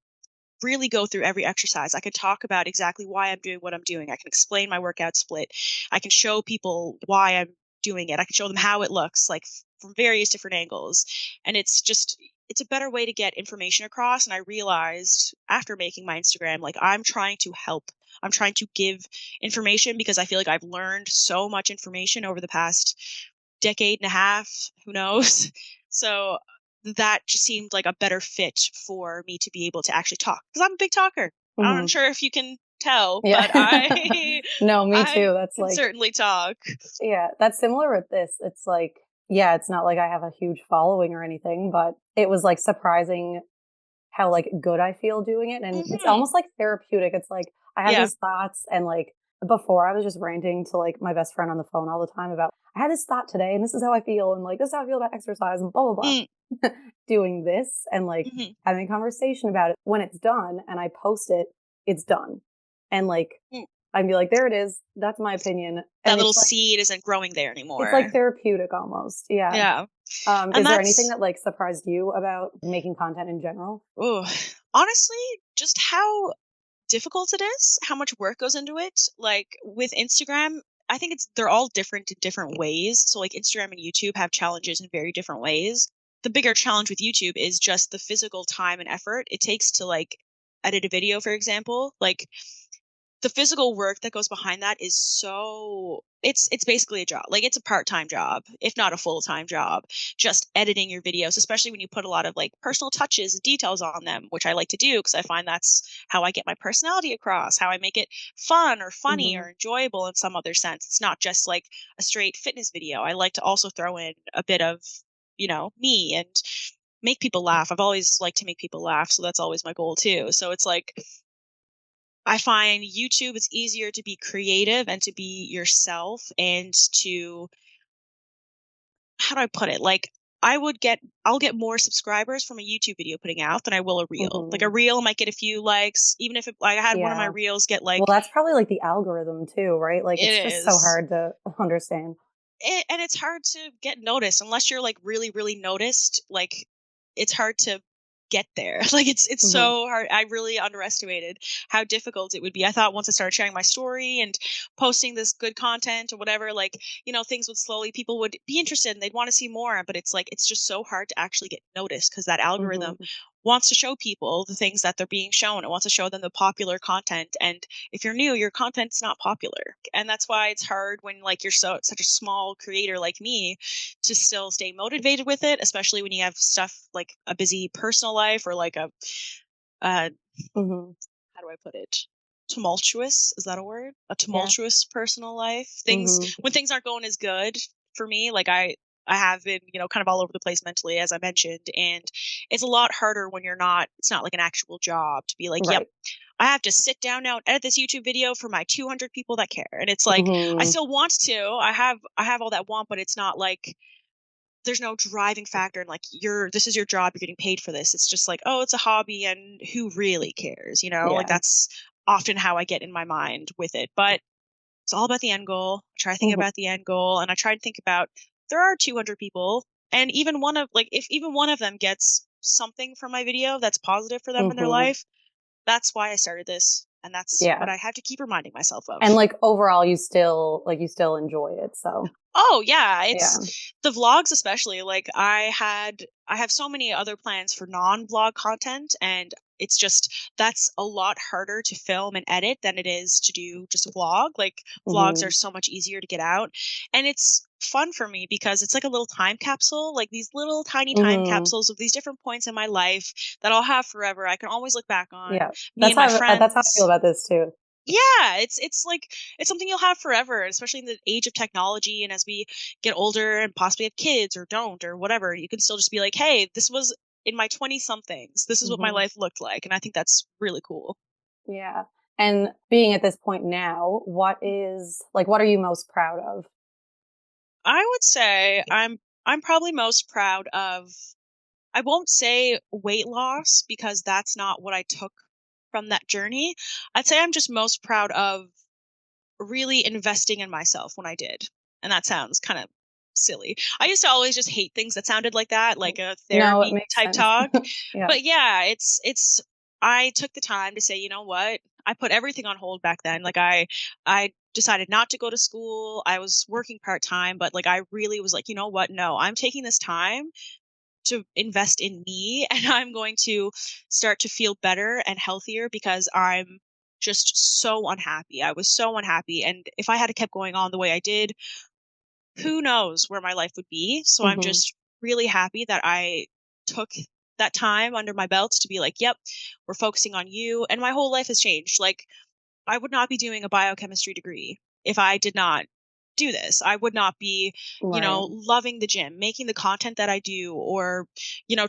really go through every exercise. I could talk about exactly why I'm doing what I'm doing. I can explain my workout split. I can show people why I'm doing it. I can show them how it looks, like from various different angles. And it's a better way to get information across. And I realized after making my Instagram, like, I'm trying to help. I'm trying to give information because I feel like I've learned so much information over the past decade and a half, who knows? So that just seemed like a better fit for me to be able to actually talk, because I'm a big talker. I'm Mhm. sure if you can tell, Yeah. but I No, me I too. That's can like, certainly talk. yeah, that's similar with this. It's like, yeah, it's not like I have a huge following or anything, but it was like surprising how like good I feel doing it. And it's Hmm. almost like therapeutic. It's like I have Yeah. these thoughts, and like before I was just ranting to like my best friend on the phone all the time about I had this thought today and this is how I feel, and like this is how I feel about exercise and blah blah Mm, blah. Doing this and like mhm, having a conversation about it. When it's done and I post it, it's done. And like mm. I'd be like, there it is. That's my opinion. That And little seed isn't growing there it's like anymore. therapeutic almost. Yeah. Yeah. And Is there anything that's that like surprised you about making content in general? ooh, honestly, just how difficult it is, how much work goes into it. Like with Instagram, I think they're all different in different ways. So like Instagram and YouTube have challenges in very different ways. The bigger challenge with YouTube is just the physical time and effort it takes to like edit a video, for example. Like the physical work that goes behind that is so it's basically a job. Like it's a part-time job, if not a full-time job, just editing your videos, especially when you put a lot of like personal touches and details on them, which I like to do because I find that's how I get my personality across, how I make it fun or funny Hmm. or enjoyable in some other sense. It's not just like a straight fitness video. I like to also throw in a bit of, me and make people laugh. I've always liked to make people laugh, so that's always my goal too. So it's like I find YouTube, it's easier to be creative and to be yourself and to how do I put it? Like I'll get more subscribers from a YouTube video putting out than I will a reel. Like a Hmm. reel might get a few likes, even if like I had one of my Yeah. reels get Well, like that's probably like the algorithm too, right? Like it it's just so is. hard to understand. And it's hard to get noticed unless you're like really really noticed. Like it's hard to get there. Like it's Hmm. so hard. I really underestimated how difficult it would be. I thought once I started sharing my story and posting this good content or whatever, like, things would slowly people would be interested and they'd want to see more, but it's like it's just so hard to actually get noticed because that algorithm Hmm. wants to show people the things that they're being shown. It wants to show them the popular content, and if you're new, your content's not popular. And that's why it's hard when like you're such a small creator like me to still stay motivated with it, especially when you have stuff like a busy personal life or like a uh Hmm. how do I put it? Tumultuous, is that a word? A Yeah. tumultuous personal life. Things Hmm. when things aren't going as good for me, like I have been, kind of all over the place mentally, as I mentioned, and it's a lot harder when it's not like an actual job to be like, yep, Right. I have to sit down now and edit this YouTube video for my 200 people that care. And it's like I Hmm. still want to. I have all that want, but it's not like there's no driving factor and like this is your job, you're getting paid for this. It's just like, oh, it's a hobby and who really cares, Like Yeah. that's often how I get in my mind with it. But it's all about the end goal. I try to think Hmm. about the end goal, and I try to think about there are 200 people, and even one of like if even one of them gets something from my video that's positive for them in their Hmm. life, that's why I started this, and that's what Yeah. I have to keep reminding myself of. And like overall, you still enjoy it. So Oh yeah, yeah. it's the vlogs especially. Like I have so many other plans for non-vlog content, and it's just, that's a lot harder to film and edit than it is to do just a vlog. Like vlogs are so much easier to get out. And it's fun for me because it's like a little time capsule, like these little tiny time capsules of these different points in my life that I'll have forever. I can always look back on Yeah. me and my That's how I feel friends. about this too. Yeah, it's like it's something you'll have forever, especially in the age of technology. And as we get older and possibly have kids or don't or whatever, you can still just be like, hey, this was in my 20 somethings. This is what my Mhm. life looked like. And I think that's really cool. Yeah. And being at this point now, what are you most proud of? I would say I'm probably most proud of, I won't say weight loss because that's not what I took from that journey. I'd say I'm just most proud of really investing in myself when I did. And that sounds kind of silly. I used to always just hate things that sounded like that, like a No, it therapy makes type sense. talk. Yeah. But yeah, it's I took the time to say, you know what? I put everything on hold back then. Like I decided not to go to school. I was working part-time, but like I really was like, you know what? No, I'm taking this time to invest in me and I'm going to start to feel better and healthier because I'm just so unhappy. I was so unhappy. And if I had kept going on the way I did, who knows where my life would be. So I'm Mhm. just really happy that I took that time under my belt to be like, yep, we're focusing on you. And my whole life has changed. Like I would not be doing a biochemistry degree if I did not do this. I would not be, Right. loving the gym, making the content that I do, or,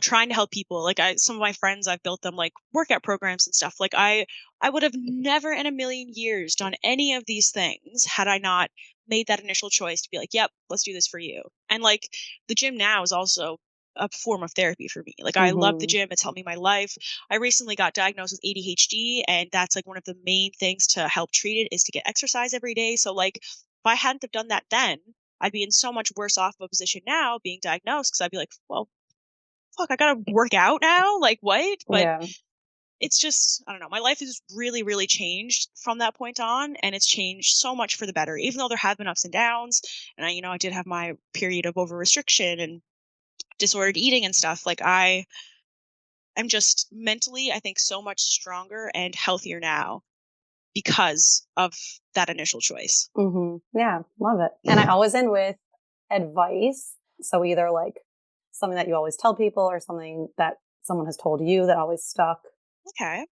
trying to help people. Like some of my friends, I've built them like workout programs and stuff. Like I would have never in a million years done any of these things had I not made that initial choice to be like, yep, let's do this for you. And like the gym now is also a form of therapy for me. Like I love the Mhm. gym. It's helped me my life. I recently got diagnosed with ADHD, and that's like one of the main things to help treat it is to get exercise every day. So like if I hadn't have done that then, I'd be in so much worse off of a position now being diagnosed because I'd be like, well, fuck, I gotta work out now. Like what? But Yeah. it's just, I don't know. My life has really, really changed from that point on, and it's changed so much for the better. Even though there have been ups and downs, and I did have my period of over restriction and disordered eating and stuff. Like I'm just mentally, I think, so much stronger and healthier now because of that initial choice. Yeah, love it. And I always end with advice. So either like something that you always tell people or something that someone has told you that always stuck. Okay.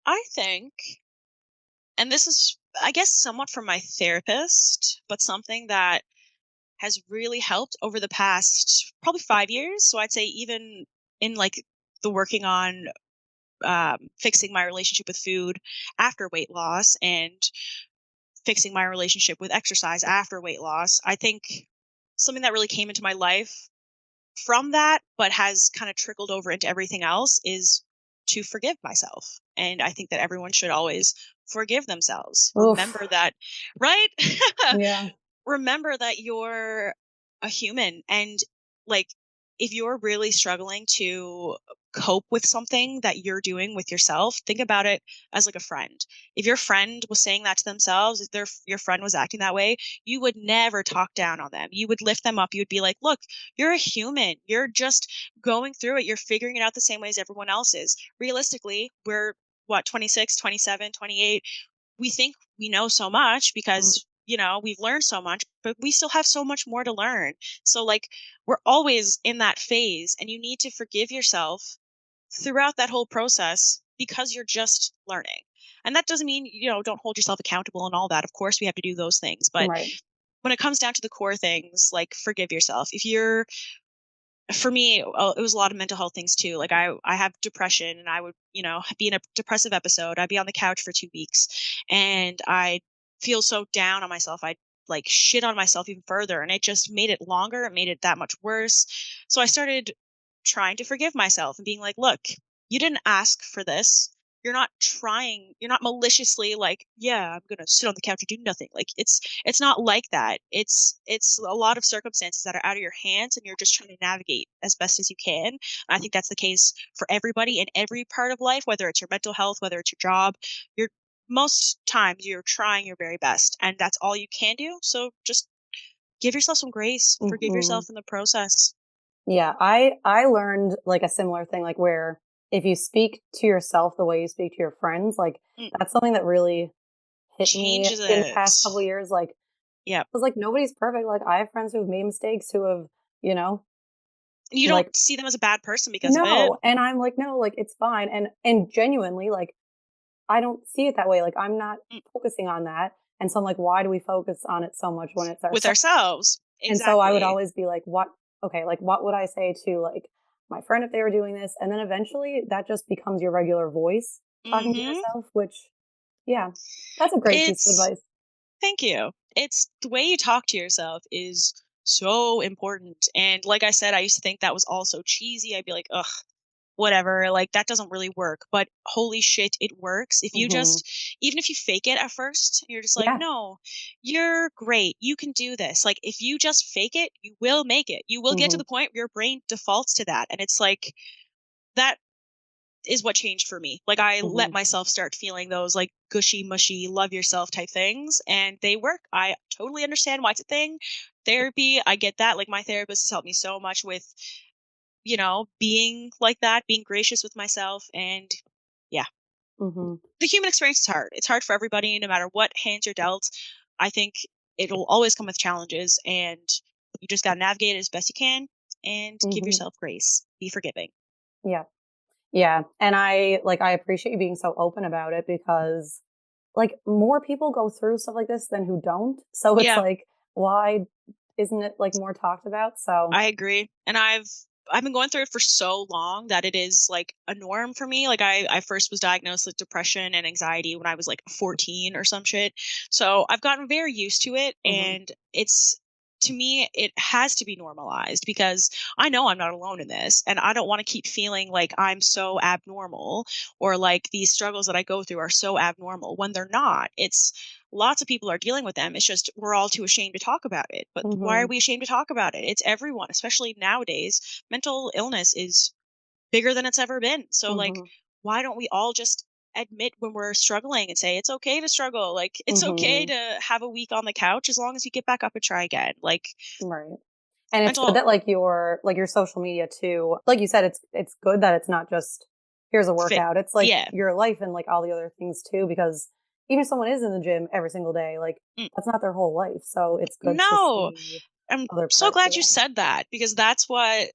I think, and this is, I guess, somewhat from my therapist, but something that has really helped over the past probably 5 years. So I'd say even in like the working on fixing my relationship with food after weight loss and fixing my relationship with exercise after weight loss, I think something that really came into my life from that, but has kind of trickled over into everything else is to forgive myself. And I think that everyone should always forgive themselves. Oof. Remember that, right? Yeah. Remember that you're a human and like if you're really struggling to cope with something that you're doing with yourself, think about it as like a friend. If your friend was saying that to themselves, if your friend was acting that way, you would never talk down on them. You would lift them up. You would be like, look, you're a human. You're just going through it. You're figuring it out the same way as everyone else is. Realistically, we're what, 26, 27, 28. We think we know so much Mm, because we've learned so much, but we still have so much more to learn. So like we're always in that phase, and you need to forgive yourself throughout that whole process because you're just learning. And that doesn't mean don't hold yourself accountable and all that. Of course we have to do those things, but right. when it comes down to the core things, like forgive yourself. If you're For me, it was a lot of mental health things too. Like I have depression, and I would, be in a depressive episode. I'd be on the couch for 2 weeks, and I feel so down on myself. I'd like shit on myself even further, and it just made it longer. It made it that much worse. So I started trying to forgive myself and being like, look, you didn't ask for this. You're not maliciously like, yeah, I'm gonna sit on the couch and do nothing. Like it's not like that. It's a lot of circumstances that are out of your hands, and you're just trying to navigate as best as you can. And I think that's the case for everybody in every part of life, whether it's your mental health, whether it's your job. You're Most times you're trying your very best, and that's all you can do. So just give yourself some grace, forgive Hmm. yourself in the process. Yeah. I learned like a similar thing, like where if you speak to yourself the way you speak to your friends, like that's something that really hit me Changes in the past it. couple of years. Like, Yeah. because like nobody's perfect. Like I have friends who've made mistakes who have, you know, You like don't see them as a bad person because of it. no, and I'm like no, like it's fine, and genuinely like I don't see it that way. Like I'm not Mm. focusing on that, and so I'm like, why do we focus on it so much when it's With ourselves? ourselves. And so I would Exactly. always be like, what? Okay, like what would I say to like my friend if they were doing this? And then eventually that just becomes your regular voice talking to Mhm. yourself, which yeah, that's a great piece of It's advice. Thank you. It's the way you talk to yourself is so important. And like I said, I used to think that was all so cheesy. I'd be like, ugh, whatever, like that doesn't really work. But holy shit, it works. If you Hmm. just, even if you fake it at first, you're just like, Yeah. no, you're great. You can do this. Like if you just fake it, you will make it. You will get to Hmm. the point where your brain defaults to that. And it's like, that is what changed for me. Like I Hmm. let myself start feeling those like gushy, mushy, love yourself type things, and they work. I totally understand why it's a thing. Therapy, I get that. Like my therapist has helped me so much with, being like that, being gracious with myself. And yeah, Hmm. the human experience is hard. It's hard for everybody, no matter what hands you're dealt. I think it'll always come with challenges, and you just got to navigate it as best you can and give Hmm. yourself grace. Be forgiving. Yeah. Yeah. And I appreciate you being so open about it because like more people go through stuff like this than who don't. So it's Yeah. like, why isn't it like more talked about? So, I agree. And I've been going through it for so long that it is like a norm for me. Like I first was diagnosed with depression and anxiety when I was like 14 or some shit. So I've gotten very used to it, hmm. and it's, to me it has to be normalized because I know I'm not alone in this, and I don't want to keep feeling like I'm so abnormal, or like these struggles that I go through are so abnormal when they're not. It's lots of people are dealing with them. It's just we're all too ashamed to talk about it. But why are Hmm. we ashamed to talk about it? It's everyone, especially nowadays. Mental illness is bigger than it's ever been. So like, Hmm. why don't we all just admit when we're struggling and say it's okay to struggle? Like it's okay Hmm. to have a week on the couch as long as you get back up and try again. Like Right. And it's good mental that like your social media too, like you said, it's good that it's not just here's a fit. workout. It's like Yeah. your life and like all the other things too, because even if someone is in the gym every single day, like Mm. that's not their whole life. So it's good to No, see I'm other so parts of glad you them. said that, because that's what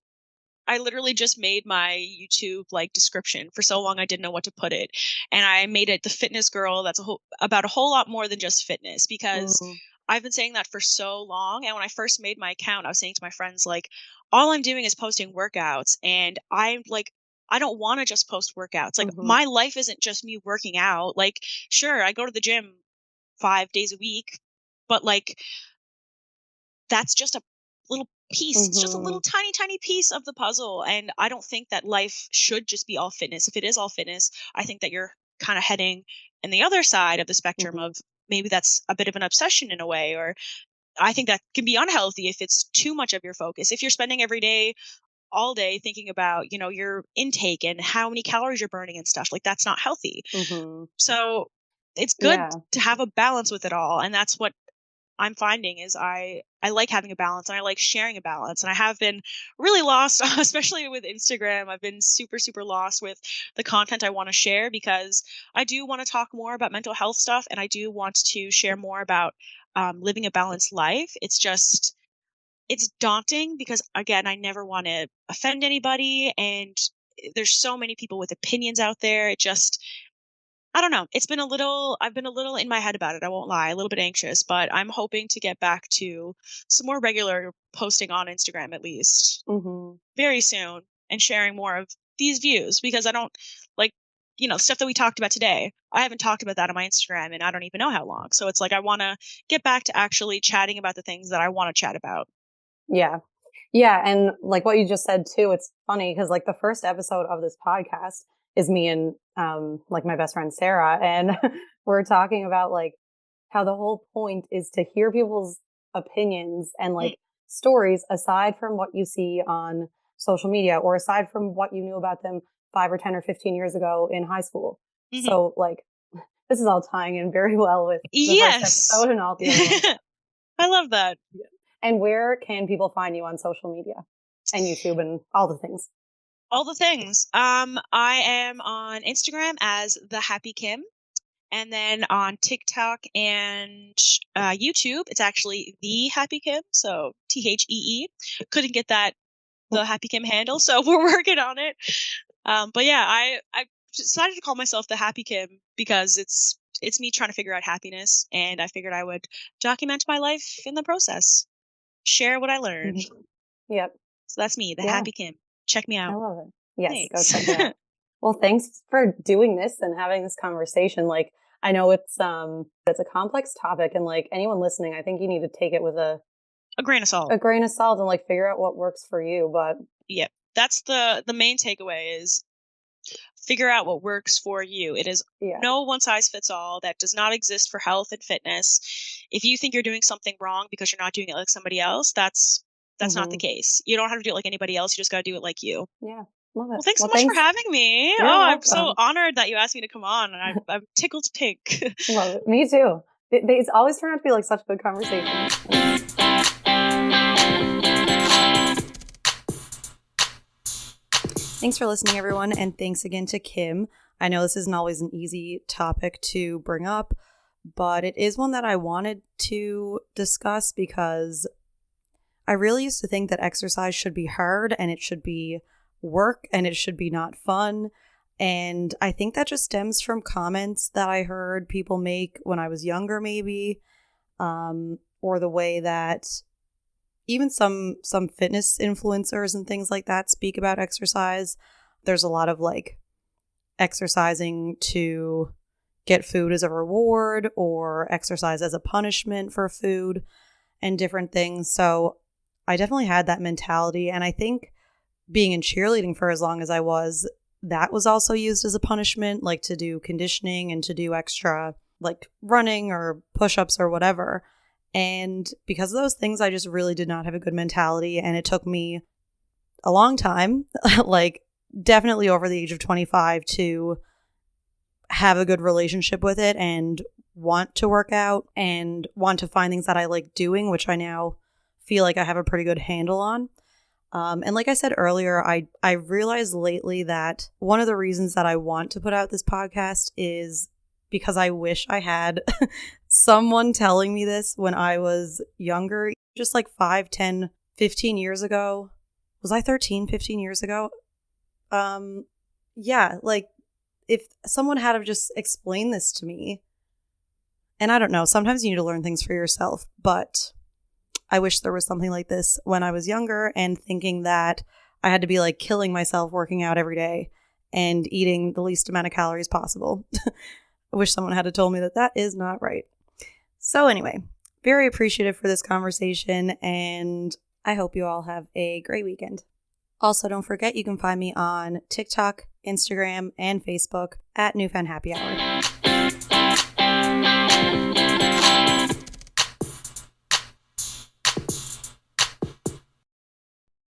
I literally just made my YouTube like description. For so long I didn't know what to put it. And I made it the fitness girl that's about a whole lot more than just fitness, because Mm-hmm. I've been saying that for so long. And when I first made my account, I was saying to my friends like, all I'm doing is posting workouts, and I'm like, I don't want to just post workouts. Like Mm-hmm. my life isn't just me working out. Like sure, I go to the gym 5 days a week, but like that's just a little piece. It's just a Mm-hmm. little tiny, tiny piece of the puzzle. And I don't think that life should just be all fitness. If it is all fitness, I think that you're kind of heading in the other side of the spectrum Mm-hmm. of maybe that's a bit of an obsession in a way, or I think that can be unhealthy if it's too much of your focus. If you're spending every day, all day thinking about, your intake and how many calories you're burning and stuff, like that's not healthy. Mm-hmm. So it's good Yeah. to have a balance with it all. And that's what I'm finding is I like having a balance, and I like sharing a balance. And I have been really lost, especially with Instagram. I've been super, super lost with the content I want to share, because I do want to talk more about mental health stuff, and I do want to share more about living a balanced life. It's daunting because, again, I never want to offend anybody, and there's so many people with opinions out there. I don't know. I've been a little in my head about it. I won't lie, a little bit anxious, but I'm hoping to get back to some more regular posting on Instagram, at least Mm-hmm. very soon, and sharing more of these views, because I don't like, stuff that we talked about today. I haven't talked about that on my Instagram and I don't even know how long. So it's like, I want to get back to actually chatting about the things that I want to chat about. Yeah. Yeah, and like what you just said too, it's funny because like the first episode of this podcast is me and like my best friend Sarah, and we're talking about like how the whole point is to hear people's opinions and Mm, like stories aside from what you see on social media or aside from what you knew about them 5 or 10 or 15 years ago in high school. hmm. So like this is all tying in very well with the first Yes. episode and all the other ones. I love that. Yeah. And where can people find you on social media and YouTube and all the things? All the things. I am on Instagram as The Happy Kim. And then on TikTok and YouTube, it's actually The Happy Kim. So THEE. Couldn't get the Happy Kim handle, so we're working on it. But yeah, I decided to call myself The Happy Kim because it's me trying to figure out happiness, and I figured I would document my life in the process, share what I learned. Yep. So that's me, The Happy Kim. Check me out. I love it. Yes, Thanks. go check it out. Well, thanks for doing this and having this conversation. Like, I know it's a complex topic, and like anyone listening, I think you need to take it with a grain of salt. A grain of salt and like figure out what works for you. But yep, that's the main takeaway is figure out what works for you. It is no one size fits all. That does not exist for health and fitness. If you think you're doing something wrong because you're not doing it like somebody else, that's not the case. You don't have to do it like anybody else. You just got to do it like you. Yeah. Love it. Well, thanks so much for having me. You're I'm so honored that you asked me to come on, and I'm tickled pink. Love it. Me too. It's always turned out to be like such a good conversation. Thanks for listening, everyone, and thanks again to Kim. I know this isn't always an easy topic to bring up, but it is one that I wanted to discuss because I really used to think that exercise should be hard and it should be work and it should be not fun. And I think that just stems from comments that I heard people make when I was younger, maybe, or the way that even some fitness influencers and things like that speak about exercise. There's a lot of like exercising to get food as a reward or exercise as a punishment for food and different things. So I definitely had that mentality. And I think being in cheerleading for as long as I was, that was also used as a punishment, like to do conditioning and to do extra like running or push-ups or whatever. And because of those things, I just really did not have a good mentality. And it took me a long time, like definitely over the age of 25, to have a good relationship with it and want to work out and want to find things that I like doing, which I now feel like I have a pretty good handle on. And like I said earlier, I realized lately that one of the reasons that I want to put out this podcast is because I wish I had someone telling me this when I was younger, just like 5, 10, 15 years ago. Was I 13, 15 years ago? Yeah, like if someone had have just explained this to me, and I don't know, sometimes you need to learn things for yourself, but I wish there was something like this when I was younger and thinking that I had to be like killing myself working out every day and eating the least amount of calories possible. I wish someone had told me that that is not right. So anyway, very appreciative for this conversation, and I hope you all have a great weekend. Also, don't forget you can find me on TikTok, Instagram, and Facebook at Newfound Happy Hour.